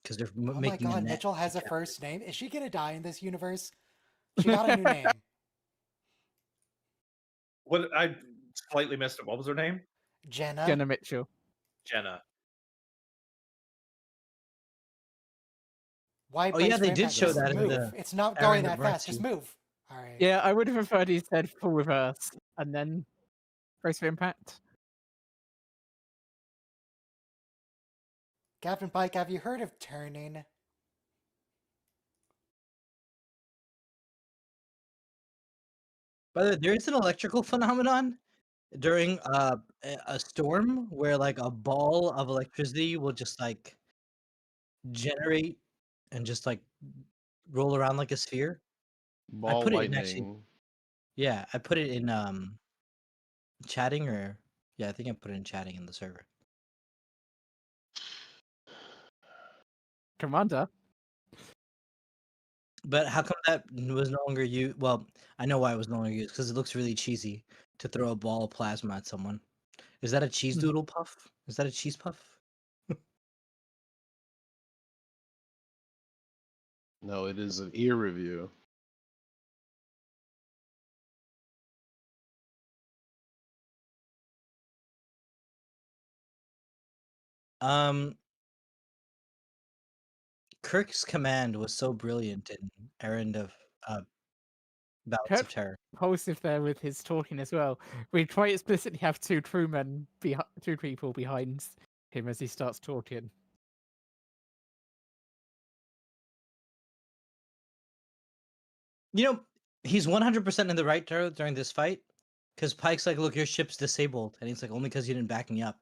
Because they're Oh my making a god, net Mitchell has to a cap- first name. Is she gonna die in this universe? She got a new name. What I slightly missed it. What was her name? Jenna. Jenna Mitchell. Jenna. Why Oh, yeah, brace they for did impact? show Just that in move. the It's not Aaron going that fast. Just Brett move. All right. Yeah, I would have preferred he said full reverse and then brace for impact. Captain Pike, have you heard of turning? By the way, there is an electrical phenomenon during a storm where like a ball of electricity will just like generate and just like roll around like a sphere. Ball I put it lightning. in actually. Yeah, I put it in chatting or yeah, I think I put it in chatting in the server. Commander. But how come that was no longer used? Well, I know why it was no longer used because it looks really cheesy to throw a ball of plasma at someone. Is that a cheese doodle puff? Is that a cheese puff? No, it is an ear review. Kirk's command was so brilliant in Errand of Balance of Terror. Impulsive there with his talking as well. We quite explicitly have two people behind him as he starts talking. You know, he's 100% in the right during this fight because Pike's like, "Look, your ship's disabled," and he's like, "Only because you didn't back me up."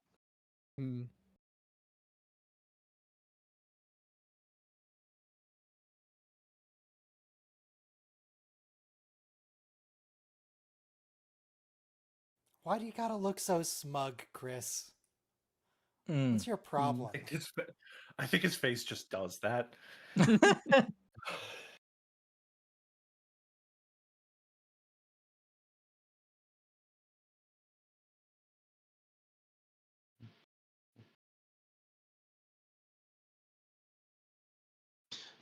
Why do you gotta look so smug, Chris? What's your problem? I think his face just does that.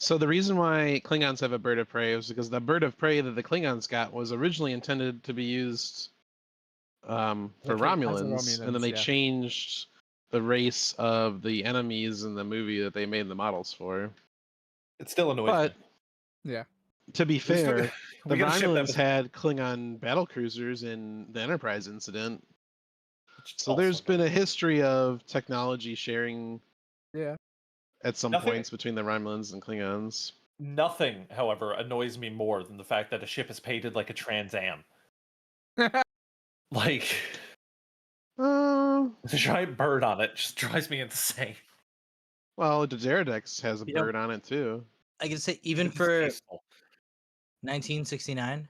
So the reason why Klingons have a bird of prey was because the bird of prey that the Klingons got was originally intended to be used for Romulans, and then they changed the race of the enemies in the movie that they made the models for. It still annoys me. Yeah. To be fair, the we gotta ship that Romulans had Klingon battle cruisers in the Enterprise incident. So also there's been a history of technology sharing Yeah. at some Nothing- points between the Romulans and Klingons. Nothing, however, annoys me more than the fact that a ship is painted like a Trans Am. Like, the giant bird on it just drives me insane. Well, the Deradex has a You know- bird on it too. I can say even It's for tasteful. 1969,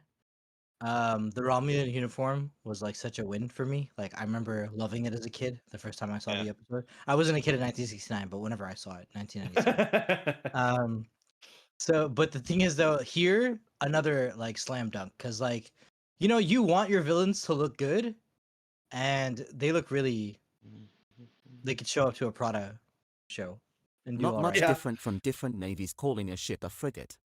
The Romulan uniform was like such a win for me. Like I remember loving it as a kid. The first time I saw the episode, I wasn't a kid in 1969, but whenever I saw it, 1997. So, but the thing is though, here another like slam dunk, because like, you want your villains to look good, and they look really. They could show up to a Prada show and do Not all much right. different from different navies calling a ship a frigate.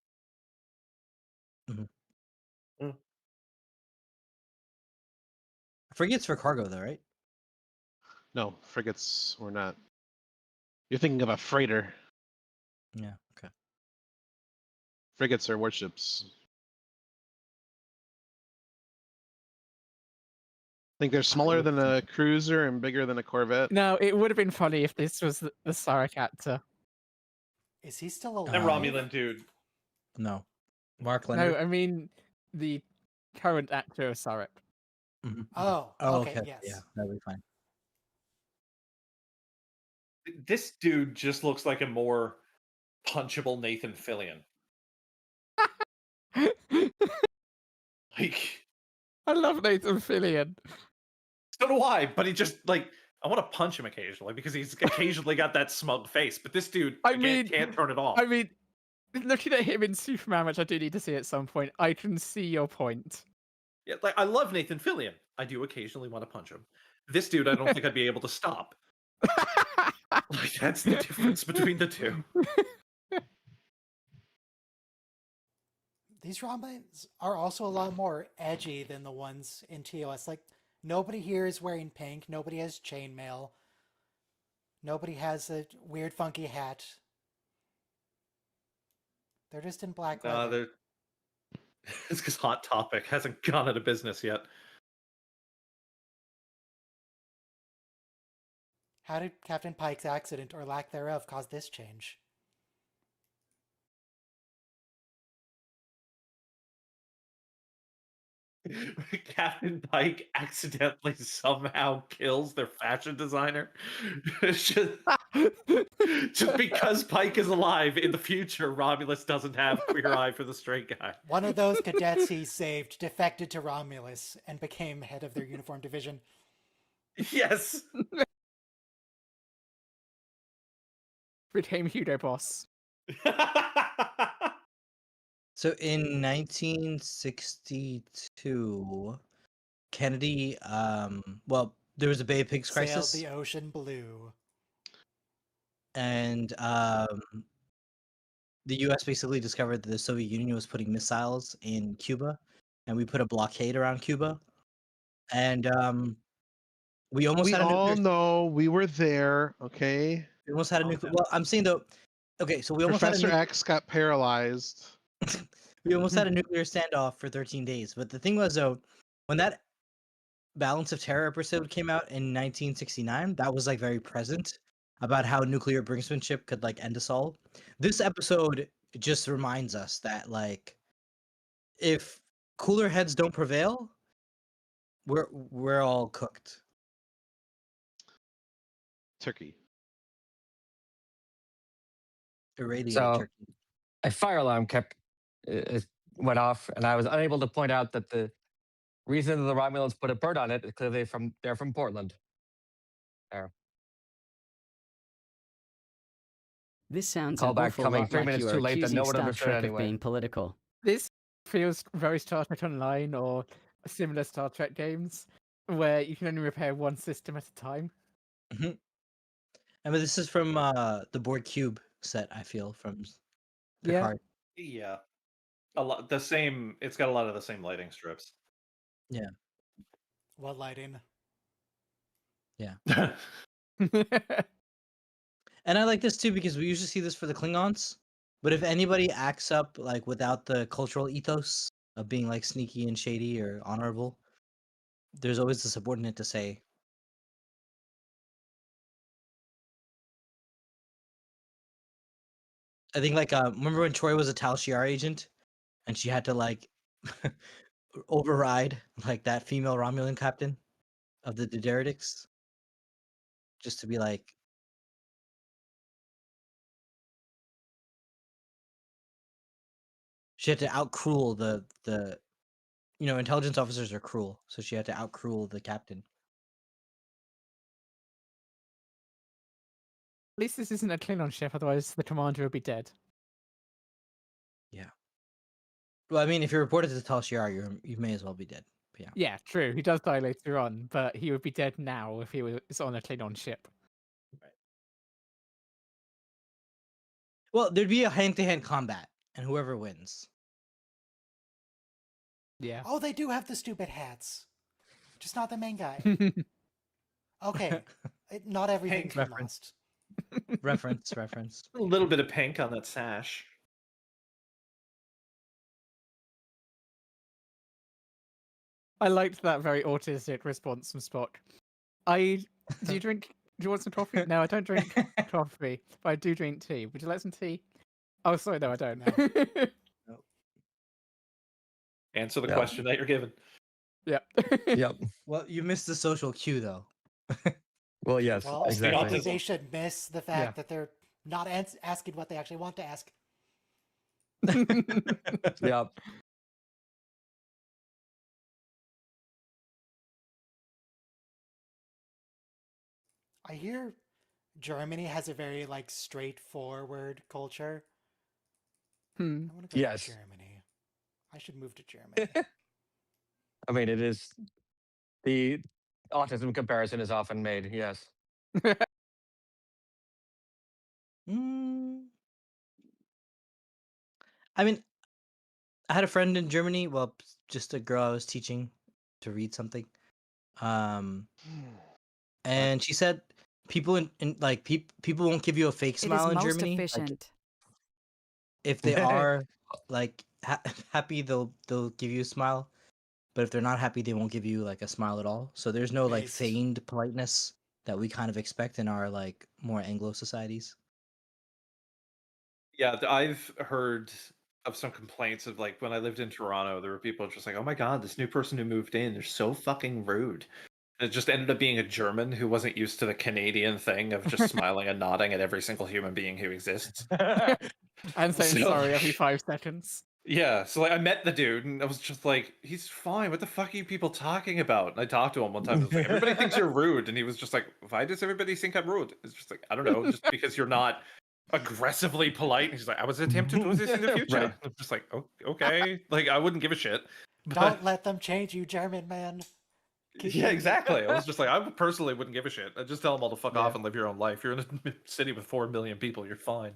Frigates for cargo though, right? No, frigates were not. You're thinking of a freighter. Yeah. Okay. Frigates are warships. I think they're smaller than a cruiser and bigger than a corvette. No, it would have been funny if this was the Sarek actor. Is he still alive? The Romulan dude. No. Mark Leonard. No, I mean the current actor of Sarek. Oh, okay, yes. Yeah, that'll be fine. This dude just looks like a more punchable Nathan Fillion. Like, I love Nathan Fillion. So do I, but he just like I want to punch him occasionally because he's occasionally got that smug face. But this dude, can't turn it off. I mean, looking at him in Superman, which I do need to see at some point, I can see your point. Yeah, like I love Nathan Fillion. I do occasionally want to punch him. This dude, I don't think I'd be able to stop. Like that's the difference between the two. These Romulans are also a lot more edgy than the ones in TOS. Like, nobody here is wearing pink. Nobody has chainmail. Nobody has a weird, funky hat. They're just in black leather. It's because Hot Topic hasn't gone out of business yet. How did Captain Pike's accident, or lack thereof, cause this change? Captain Pike accidentally somehow kills their fashion designer. just because Pike is alive, in the future, Romulus doesn't have Queer Eye for the Straight Guy. One of those cadets he saved defected to Romulus and became head of their uniform division. Yes. Became Hugo Boss. So in 1962, Kennedy, well, there was a Bay of Pigs crisis. Sailed the ocean blue. And the U.S. basically discovered that the Soviet Union was putting missiles in Cuba, and we put a blockade around Cuba. And we almost had a nuclear... all know we were there, okay? We almost had a nuclear... Well, I'm saying though... Okay, so we almost Professor had X got paralyzed. we almost had a nuclear standoff for 13 days. But the thing was, though, when that Balance of Terror episode came out in 1969, that was like very present about how nuclear brinksmanship could like end us all. This episode just reminds us that like if cooler heads don't prevail, we're all cooked. Turkey. Irradiated So turkey. a fire alarm went off, and I was unable to point out that the reason the Romulans put a bird on it is clearly they're from Portland. There. This sounds Call an back awful coming lot 3 like minutes you too are late that accusing no one Star understood Trek of anyway. being political. This feels very Star Trek Online or similar Star Trek games where you can only repair one system at a time. Mm-hmm. I mean, this is from the Board Cube set, I feel, from Picard. Yeah. A lot the same. It's got a lot of the same lighting strips. Yeah. What lighting? Yeah. And I like this too because we usually see this for the Klingons. But if anybody acts up like without the cultural ethos of being like sneaky and shady or honorable, there's always a subordinate to say, I think like remember when Troy was a Tal Shiar agent and she had to like override like that female Romulan captain of the Dideritics just to be like, she had to out cruel the intelligence officers are cruel, so she had to out cruel the captain. At least this isn't a Klingon ship, otherwise the commander would be dead. Yeah. Well, I mean, if you're reported to Tal Shiar, you may as well be dead. But yeah. Yeah, true. He does die later on, but he would be dead now if he was on a Klingon ship. Well, there'd be a hand-to-hand combat, and whoever wins. Yeah. Oh, they do have the stupid hats. Just not the main guy. Okay. Not everything can last. Reference. A little bit of pink on that sash. I liked that very autistic response from Spock. Do you want some coffee? No, I don't drink coffee, but I do drink tea. Would you like some tea? Oh, sorry, no, I don't. No. Answer the question that you're given. Yep. Yep. Well, you missed the social cue, though. Well, yes, Well, exactly. they should miss the fact that they're not asking what they actually want to ask. Yep. I hear Germany has a very straightforward culture. I want to go to Germany. I should move to Germany. I mean, it is the autism comparison is often made. Yes. I mean, I had a friend in Germany. Well, just a girl I was teaching to read something. And she said people people won't give you a fake smile in Germany. Efficient. If they are happy, they'll give you a smile. But if they're not happy, they won't give you a smile at all. So there's no feigned politeness that we kind of expect in our more Anglo societies. Yeah, I've heard of some complaints of when I lived in Toronto, there were people just like, "Oh my god, this new person who moved in, they're so fucking rude." And it just ended up being a German who wasn't used to the Canadian thing of just smiling and nodding at every single human being who exists. And saying sorry every 5 seconds. Yeah, so I met the dude and I was just like, he's fine. What the fuck are you people talking about? And I talked to him one time. I was like, everybody thinks you're rude, and he was just like, why does everybody think I'm rude? It's just like, I don't know, just because you're not aggressively polite. And he's like, I was attempting to do this in the future. Right. I'm just like, okay, I wouldn't give a shit. But... Don't let them change you, German man. Yeah, exactly. I was just like, I personally wouldn't give a shit. I just tell them all to fuck off and live your own life. You're in a city with 4 million people. You're fine.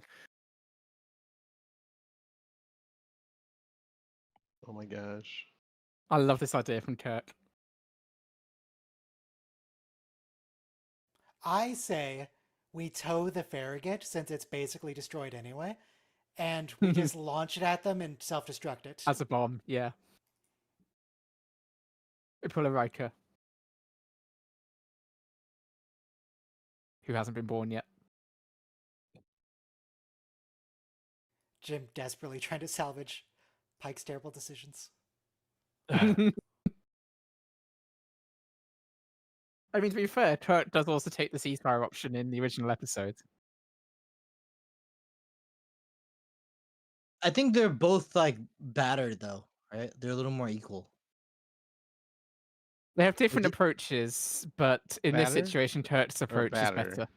Oh my gosh. I love this idea from Kirk. I say we tow the Farragut, since it's basically destroyed anyway, and we just launch it at them and self-destruct it. As a bomb, yeah. We pull a Riker. Who hasn't been born yet. Jim desperately trying to salvage Pike's terrible decisions. I mean, to be fair, Kirk does also take the ceasefire option in the original episode. I think they're both battered though, right? They're a little more equal. They have different approaches, but in this Batter situation, Kirk's approach is batter? better.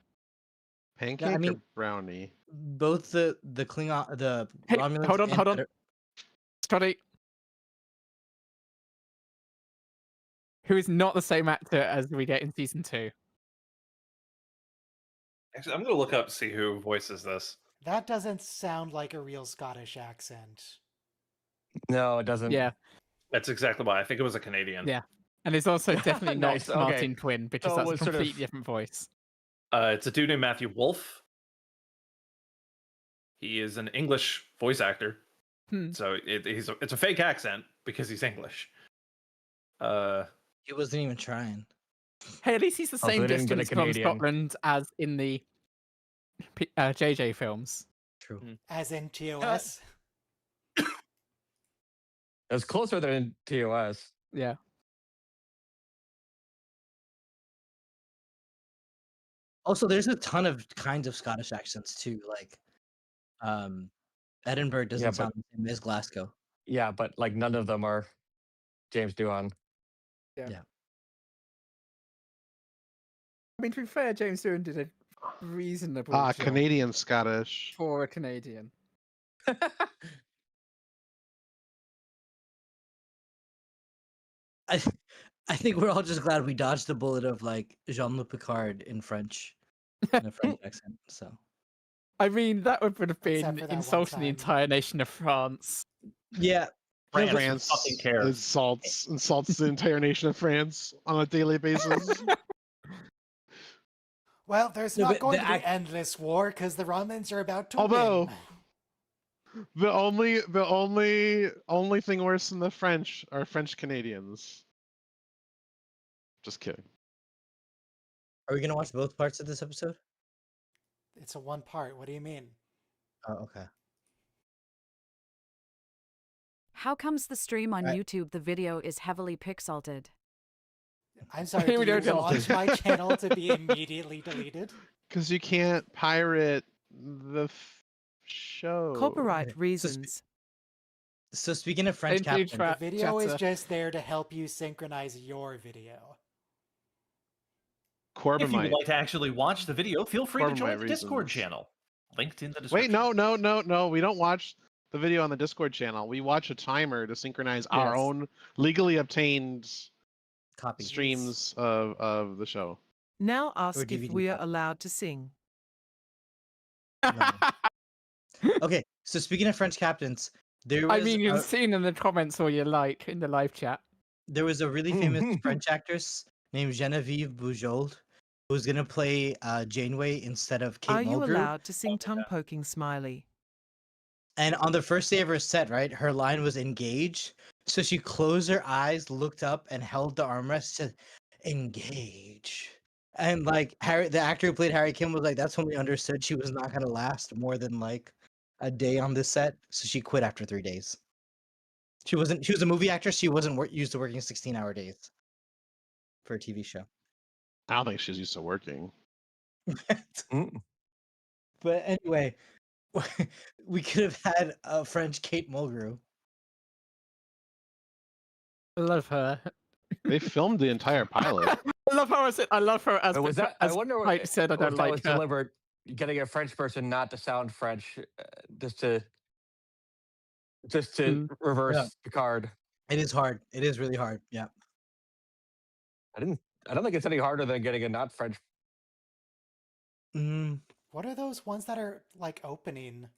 Pancake or brownie? Both the Klingon, the Hey, Romulans. hold on. Scotty. Who is not the same actor as we get in season 2. Actually, I'm going to look up to see who voices this. That doesn't sound like a real Scottish accent. No, it doesn't. Yeah. That's exactly why. I think it was a Canadian. Yeah. And it's also definitely not Nice, Martin Quinn, because So that's a it was sort of- completely different voice. It's a dude named Matthew Wolfe. He is an English voice actor. So it's a fake accent because he's English. He wasn't even trying. Hey, at least he's the Also, same they didn't get a distance from Canadian. Scotland as in the JJ films. True. As in TOS. It's closer than TOS. Yeah. Also, there's a ton of kinds of Scottish accents too. Edinburgh doesn't Yeah, but- sound the same as Glasgow. Yeah, but none of them are James Doohan. Yeah. I mean, to be fair, James Doohan did a reasonable job Canadian Scottish. for a Canadian. I think we're all just glad we dodged the bullet of like Jean-Luc Picard in French, in a French accent. So I mean, that would have Except been for that one insulting the time. entire nation of France. yeah, France fucking cares. insults the entire nation of France on a daily basis. Well, there's No, not but going the to be act- endless war because the Romans are about to Although- win. the only thing worse than the French are French Canadians. Just kidding. are we gonna watch both parts of this episode? It's a one part. What do you mean? Oh, okay. How comes the stream on Right. YouTube, the video is heavily pixelated? I'm sorry, We do you don't know. want my channel to be immediately deleted? Because you can't pirate the show. Copyright Okay. reasons. So speaking of French Thank you, captain, Tra- The video is chatter. just there to help you synchronize your video. Corbin If you would might. like to actually watch the video, feel free to Corbin join might the Discord reasons. channel. Linked in the description. Wait, no. We don't watch the video on the Discord channel. We watch a timer to synchronize our Yes. own legally obtained copy. streams of the show. Now ask if DVD we are copy. allowed to sing. Okay, so speaking of French captains, there was I mean, you've a, seen in the comments all you like in the live chat. there was a really famous French actress named Genevieve Bujold who was gonna play Janeway instead of Kate Are you Mulgrew. allowed to sing tongue poking smiley? And on the first day of her set, right, her line was engage. So she closed her eyes, looked up, and held the armrest, said, engage. And like Harry, the actor who played Harry Kim was like, that's when we understood she was not gonna last more than like a day on this set. So she quit after 3 days. She was a movie actress. She wasn't used to working 16-hour days for a TV show. I don't think she's used to working. But anyway, we could have had a French Kate Mulgrew. I love her. They filmed the entire pilot. I love how I said. I love her as Was the, that? I as wonder Pipe said. I if don't that was like her. deliberate. Getting a French person not to sound French, just to reverse Yeah. Picard. It is hard. It is really hard. Yeah. I don't think it's any harder than getting a not French. What are those ones that are like opening?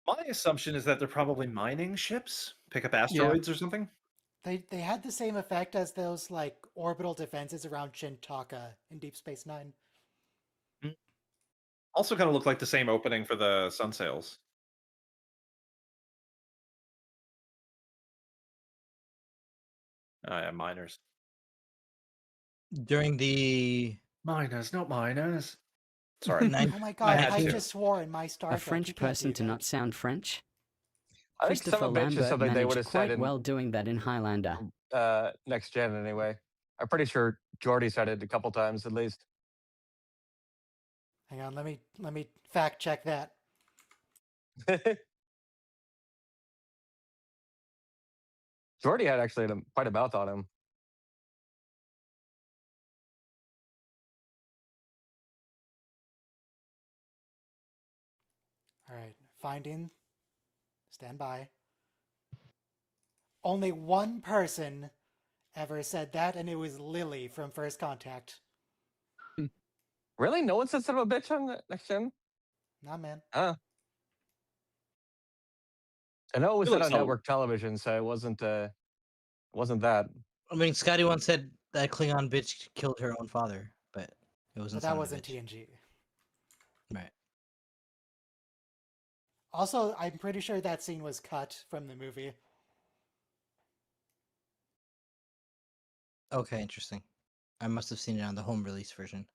My assumption is that they're probably mining ships, pick up asteroids or something. They had the same effect as those like orbital defenses around Chintaka in Deep Space Nine. Also kind of look like the same opening for the sun sails. Oh yeah, miners. During the Miners, not miners. Sorry. Oh my god, had I to. just swore in my Star A Trek. French You can't person do to that. not sound French? I think Christopher son of a bitch is Lambert something they would managed have said quite in well doing that in Highlander. Next Gen anyway. I'm pretty sure Jordy said it a couple times at least. Hang on, let me fact check that. Jordy had actually quite a mouth on him. All right, finding. Stand by. Only one person ever said that, and it was Lily from First Contact. Really? No one said son of a bitch on Next Gen? Nah, man. I know it was It said looks on all- network television, so it wasn't that. I mean, Scotty once said that Klingon bitch killed her own father, but it But wasn't. that son of a wasn't bitch. TNG. Right. Also, I'm pretty sure that scene was cut from the movie. Okay, interesting. I must have seen it on the home release version.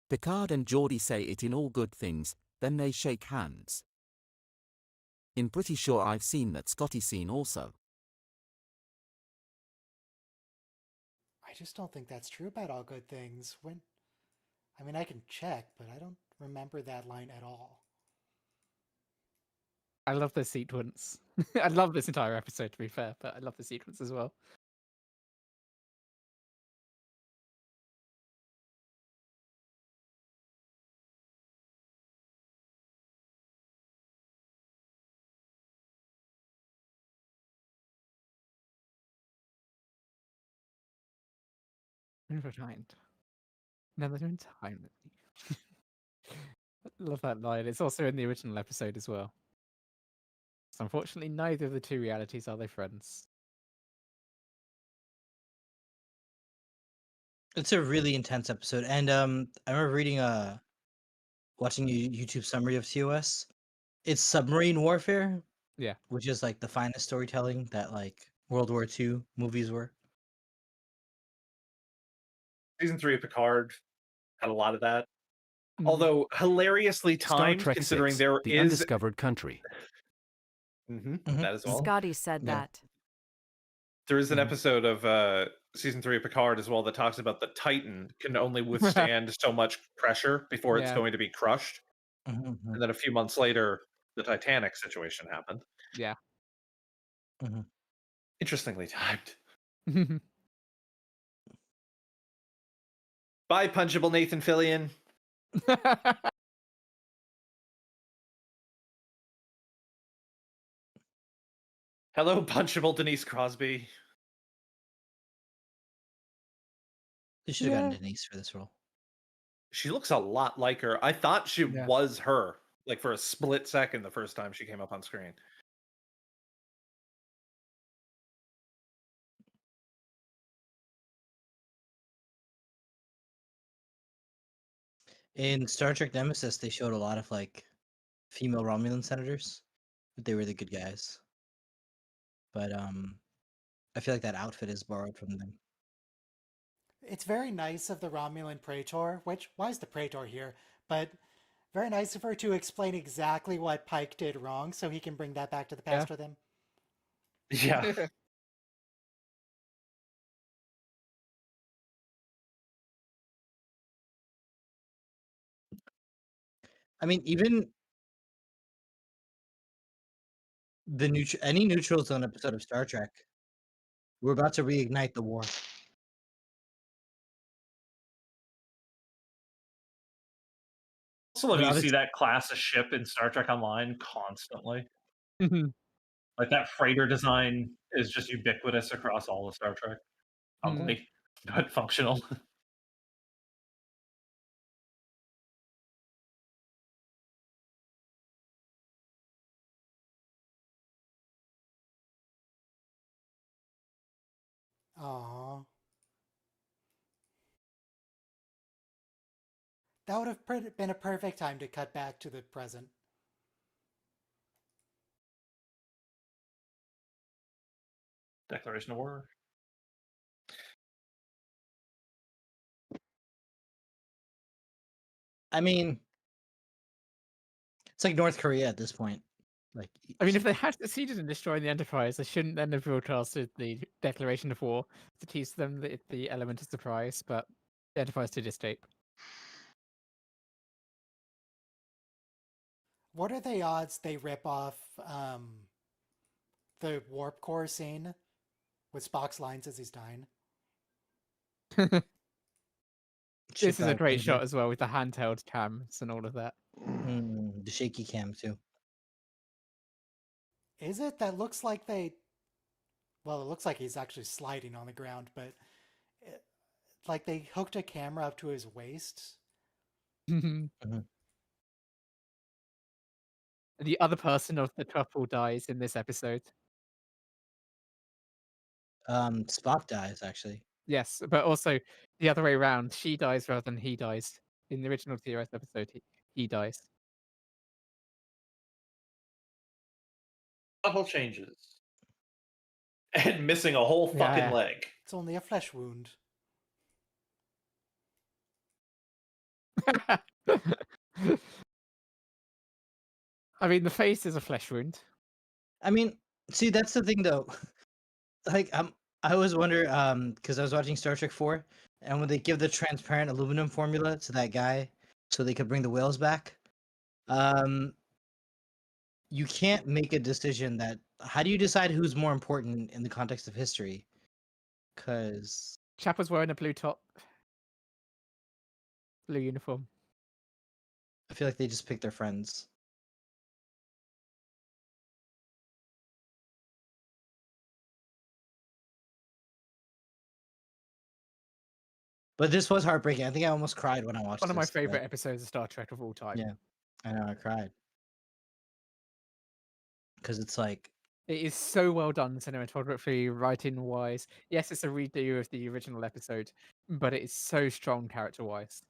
Picard and Geordie say it in all good things, then they shake hands. In pretty sure I've seen that Scotty scene also. just don't think that's true about all good things. I mean, I can check, but I don't remember that line at all. I love this sequence. I love this entire episode, to be fair, but I love the sequence as well. Never mind. Never in time. Love that line. It's also in the original episode as well. So unfortunately, neither of the two realities are they friends. It's a really intense episode, and I remember reading watching a YouTube summary of TOS. It's submarine warfare. Yeah. Which is like the finest storytelling that like World War II movies were. Season 3 of Picard had a lot of that. Although hilariously Star timed, Trek considering 6, there The is Undiscovered Country. that as well. Scotty said that. There is an episode of season 3 of Picard as well that talks about the Titan can only withstand so much pressure before it's Yeah. going to be crushed. And then a few months later, the Titanic situation happened. Yeah. Interestingly timed. Bye, punchable Nathan Fillion. Hello, punchable Denise Crosby. They should have gotten Denise for this role. She looks a lot like her. I thought she was her, like for a split second the first time she came up on screen. In Star Trek Nemesis, they showed a lot of like female Romulan senators, but they were the good guys. But I feel like that outfit is borrowed from them. It's very nice of the Romulan Praetor, why is the Praetor here? But very nice of her to explain exactly what Pike did wrong so he can bring that back to the past with him. Yeah. I mean, even the any neutral zone episode of Star Trek, we're about to reignite the war. Also, love you see that class of ship in Star Trek Online constantly. Like that freighter design is just ubiquitous across all of Star Trek. Ugly, but functional. Aww. That would have been a perfect time to cut back to the present. Declaration of War. I mean, it's like North Korea at this point. Like, I mean, if they had succeeded in destroying the Enterprise, they shouldn't then have broadcasted the Declaration of War to teach them the element of surprise, but the Enterprise did escape. What are the odds they rip off the warp core scene with Spock's lines as he's dying? This is a great shot as well with the handheld cams and all of that. The shaky cam too. Is it? That looks like they... Well, it looks like he's actually sliding on the ground, but... like they hooked a camera up to his waist. The other person of the couple dies in this episode. Spock dies, actually. Yes, but also the other way around. She dies rather than he dies. In the original TOS episode, he dies. Couple changes. And missing a whole fucking leg. It's only a flesh wound. I mean, the face is a flesh wound. I mean, see, that's the thing, though. Like, I always wonder, because I was watching Star Trek 4, and when they give the transparent aluminum formula to that guy so they could bring the whales back, you can't make a decision that. How do you decide who's more important in the context of history? Because Chap was wearing a blue top, blue uniform. I feel like they just pick their friends. But this was heartbreaking. I think I almost cried when I watched One of my this, favorite but- episodes of Star Trek of all time. Yeah, I know, I cried. Because it's like, It is so well done cinematography, writing wise. Yes, it's a redo of the original episode, but it is so strong character wise.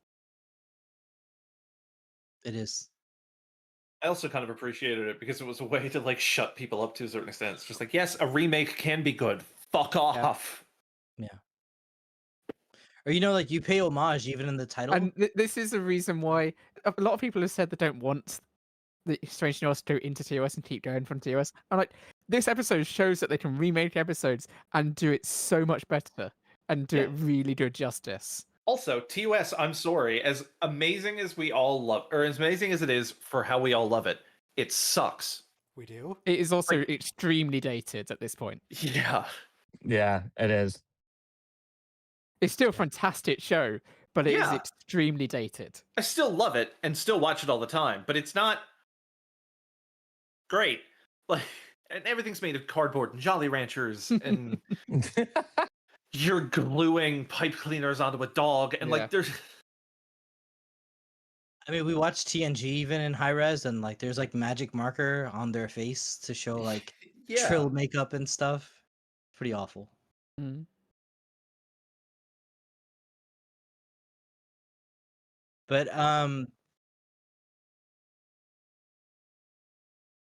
it is. I also kind of appreciated it because it was a way to like shut people up to a certain extent. It's just like, yes, a remake can be good. Fuck off. Yeah. Or like you pay homage even in the title. And this is the reason why a lot of people have said they don't want the Strange New Worlds to go into TOS and keep going from TOS. I'm like, this episode shows that they can remake episodes and do it so much better and do it really good justice. Also, TOS, I'm sorry, as amazing as we all love, or as amazing as it is for how we all love it, it sucks. We do? It is also extremely dated at this point. Yeah. Yeah, it is. It's still a fantastic show, but it is extremely dated. I still love it and still watch it all the time, but it's not great. Like, and everything's made of cardboard and Jolly Ranchers, and you're gluing pipe cleaners onto a dog, and like there's. I mean, we watched TNG even in high res, and like there's like magic marker on their face to show like Trill makeup and stuff. Pretty awful. Mm. But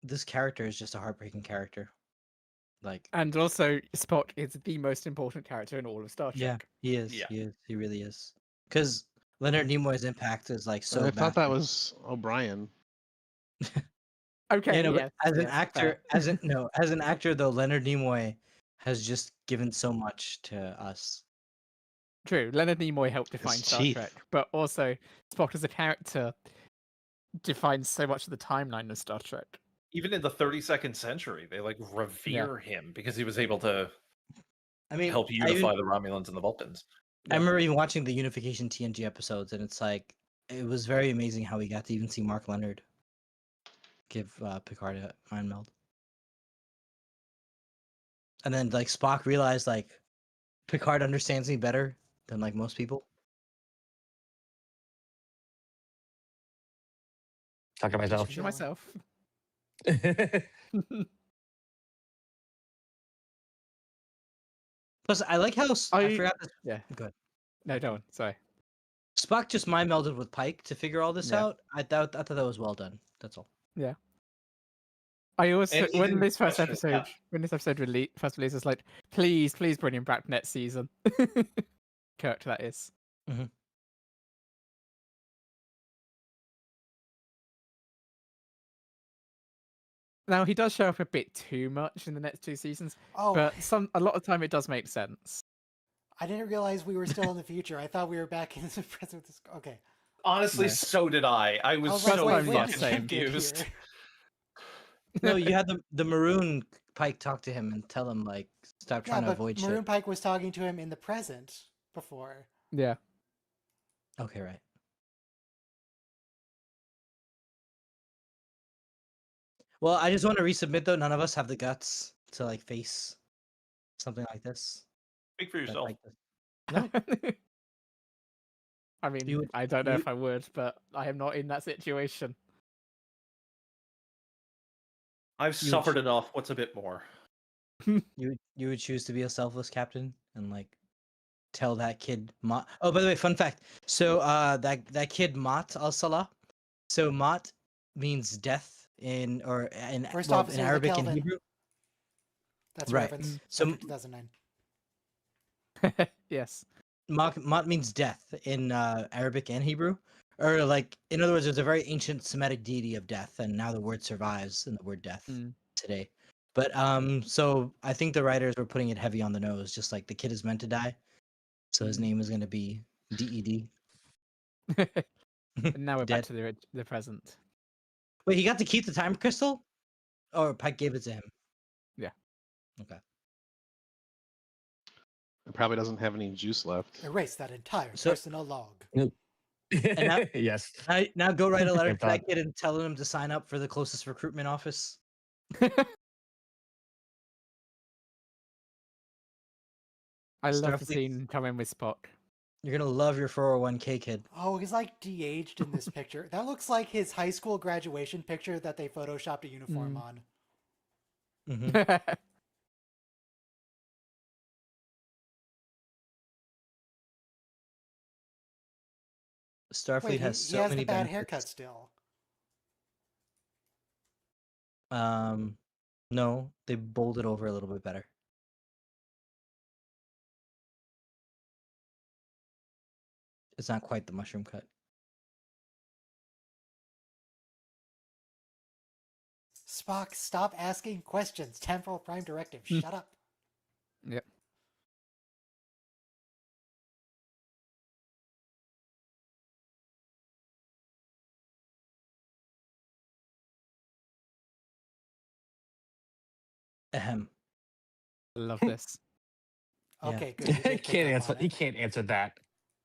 this character is just a heartbreaking character. Like, and also Spock is the most important character in all of Star Trek. Yeah, he is. Yeah. He is. He really is. Because Leonard Nimoy's impact is like so. I thought that massive. was O'Brien. Okay, but yes, as an yes, actor, fair. as an actor though, Leonard Nimoy has just given so much to us. True, Leonard Nimoy helped define His Star teeth. Trek, but also Spock as a character defines so much of the timeline of Star Trek. Even in the 32nd century, they like revere him because he was able to help unify the Romulans and the Vulcans. I remember even watching the Unification TNG episodes, and it's like it was very amazing how we got to even see Mark Leonard give Picard a mind meld, and then like Spock realized like Picard understands me better than like most people. Talking to myself. To myself. Plus, I like how I forgot. Yeah. Good. No, don't. Sorry. Spock just mind melded with Pike to figure all this out. I thought that was well done. That's all. Yeah. I also And when even this first question- episode first released, was like, please bring him back next season. Kirk, that is. Mm-hmm. Now he does show up a bit too much in the next two seasons, but a lot of time it does make sense. I didn't realize we were still in the future. I thought we were back in the present. Okay. Honestly, so did I. I was so fucking confused. No, you had the Maroon Pike talk to him and tell him like stop trying to avoid Maroon shit. Pike was talking to him in the present before. Yeah. Okay, right. Well, I just want to resubmit though. None of us have the guts to like face something like this. Speak for yourself. No. I mean, I don't know if I would, but I am not in that situation. I've suffered enough. What's a bit more? You would choose to be a selfless captain and like tell that kid Mott. Oh, by the way, fun fact. So that kid Mott al-Salah. So Mott means death in First well, officer in of the Arabic and Kelvin. Hebrew. That's Right. reference. So 2009. Yes. Mott means death in Arabic and Hebrew. Or like in other words, there's a very ancient Semitic deity of death, and now the word survives in the word death today. But so I think the writers were putting it heavy on the nose, just like the kid is meant to die, so his name is going to be DED. And now we're back Dead. to the present. Wait, he got to keep the time crystal, or Pike gave it to him? Yeah. Okay. It probably doesn't have any juice left. Erase that entire So- personal log. And now, Yes. now go write a letter Same to that thought. kid and tell him to sign up for the closest recruitment office. I love the Starfleet- scene coming with Spock. You're gonna love your 401k, kid. Oh, he's like de-aged in this picture. That looks like his high school graduation picture that they photoshopped a uniform on. Mm-hmm. Starfleet Wait, has he so has many the bad benefits. haircut still. No, they bowled it over a little bit better. It's not quite the mushroom cut. Spock, stop asking questions. Temporal Prime Directive. Shut up. Yep. Ahem. Love this. Yeah. Okay, good. You did pick Can't up answer. on He it. can't answer that.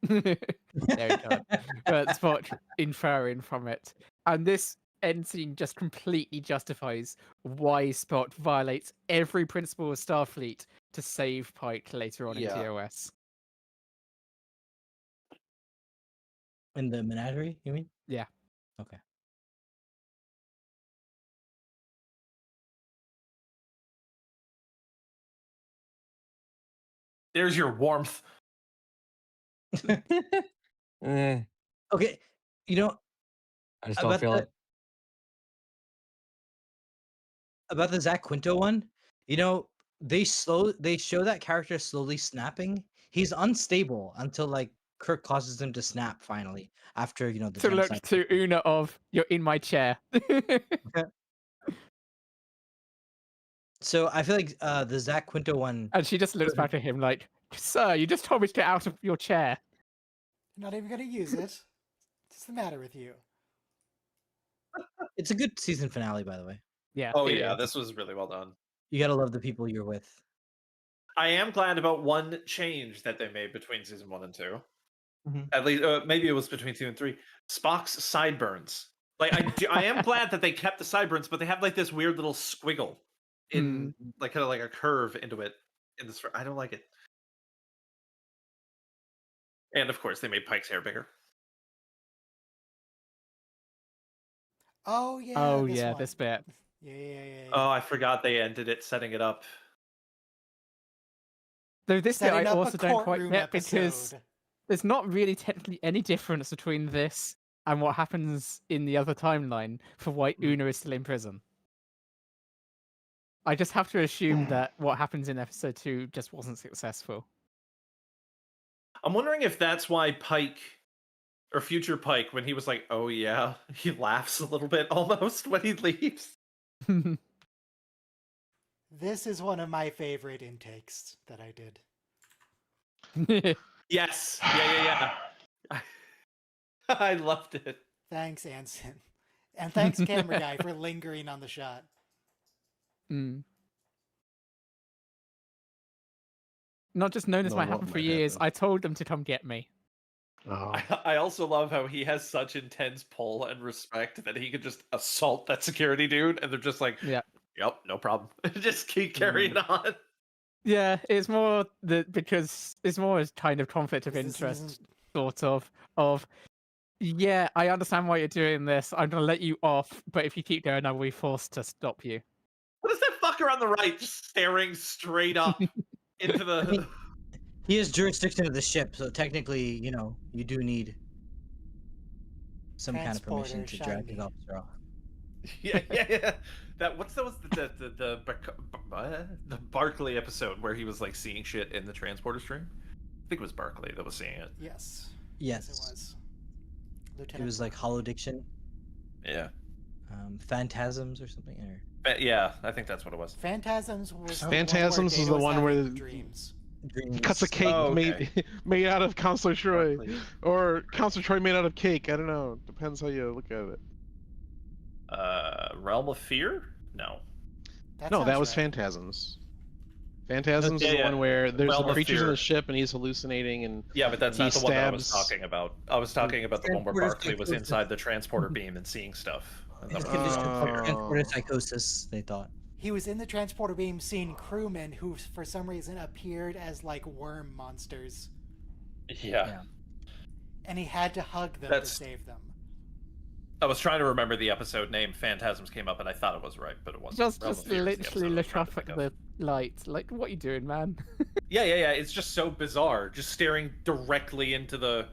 There we go. But Spock inferring from it. And this end scene just completely justifies why Spock violates every principle of Starfleet to save Pike later on in Yeah. TOS. In the menagerie, you mean? Yeah. Okay. There's your warmth. Eh, Okay, you know I just don't about feel the it. about the Zach Quinto one. You know, they show that character slowly snapping. He's unstable until like Kirk causes him to snap finally after the To look genocide. to Una of, you're in my chair. So I feel like the Zach Quinto one. And she just looks back at him like, sir, you just told me to get out of your chair. You're not even going to use it. What's the matter with you? It's a good season finale, by the way. Yeah. Oh it yeah, is. this was really well done. You gotta love the people you're with. I am glad about one change that they made between season 1 and 2. Mhm. At least, maybe it was between 2 and 3. Spock's sideburns. Like I am glad that they kept the sideburns, but they have like this weird little squiggle in like kind of like a curve into it. In this, I don't like it. And of course, they made Pike's hair bigger. Oh, yeah. Oh, this yeah, one. this bit. Yeah. Oh, I forgot they ended it setting it up. Though this bit Setting I up a also don't quite courtroom get because episode. there's not really technically any difference between this and what happens in the other timeline for why Una is still in prison. I just have to assume that what happens in episode 2 just wasn't successful. I'm wondering if that's why Pike, or future Pike, when he was like, "Oh yeah," he laughs a little bit almost when he leaves. This is one of my favorite intakes that I did. Yes. Yeah. I loved it. Thanks, Anson. And thanks, camera guy, for lingering on the shot. Not just known as No, might what happen for might years. happen? I told them to come get me. Oh. I also love how he has such intense pull and respect that he could just assault that security dude, and they're just like, Yeah. "Yep, no problem." Just keep carrying on. Yeah, it's more because it's more as kind of conflict of This interest, isn't- sort of. Yeah, I understand why you're doing this. I'm gonna let you off, but if you keep going, I will be forced to stop you. What is that fucker on the right just staring straight up into the? He has jurisdiction of the ship, so technically, you do need some kind of permission to drag his Transporter, officer off. Yeah. That what's that was the Barclay episode where he was like seeing shit in the transporter stream. I think it was Barclay that was seeing it. Yes. Yes. It was. It Lieutenant. was like holodiction. Yeah. Phantasms or something. Or... Yeah, I think that's what it was. Phantasms was Phantasms is the one where dreams. He cuts a cake okay. made out of Counselor Troy, Roughly. or Counselor Troy made out of cake. I don't know. Depends how you look at it. Realm of Fear? No. That was Phantasms. Phantasms is the one where there's Realm some of creatures in Fear. the ship and he's hallucinating and Yeah, but that's he not the one that I was stabs- talking about. I was talking about the one where Transporter Barkley was psychosis. inside the transporter beam and seeing stuff. And His that was- condition called Oh. transporter psychosis. They thought. He was in the transporter beam seeing crewmen who, for some reason, appeared as like worm monsters, Yeah. and he had to hug them That's- to save them. I was trying to remember the episode name. Phantasms came up, and I thought it was right, but it wasn't. Just Realm of Fear is the literally episode I was look trying to up at think of. the light. Like, what are you doing, man? Yeah. It's just so bizarre. Just staring directly into the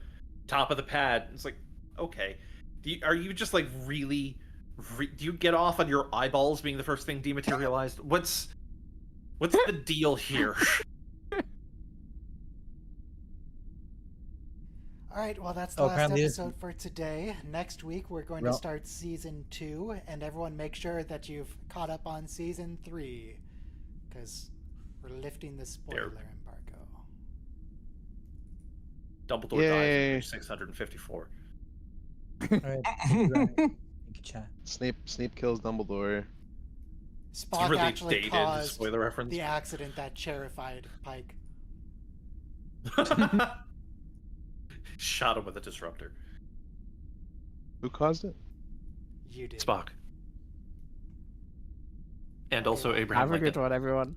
top of the pad. It's like, okay, are you just like really? Do you get off on your eyeballs being the first thing dematerialized? What's the deal here? All right, well, that's the last apparently episode for today. Next week, we're going to start season 2, and everyone make sure that you've caught up on season 3, because we're lifting the spoiler embargo. Dumbledore Yay. dies at 654. All right. Thank you, chat. Snape kills Dumbledore. Spock really actually dated caused spoiler reference. the accident that terrified Pike. Shot him with a disruptor. Who caused it? You did. Spock. And also Abraham Have a Lincoln. good one, everyone.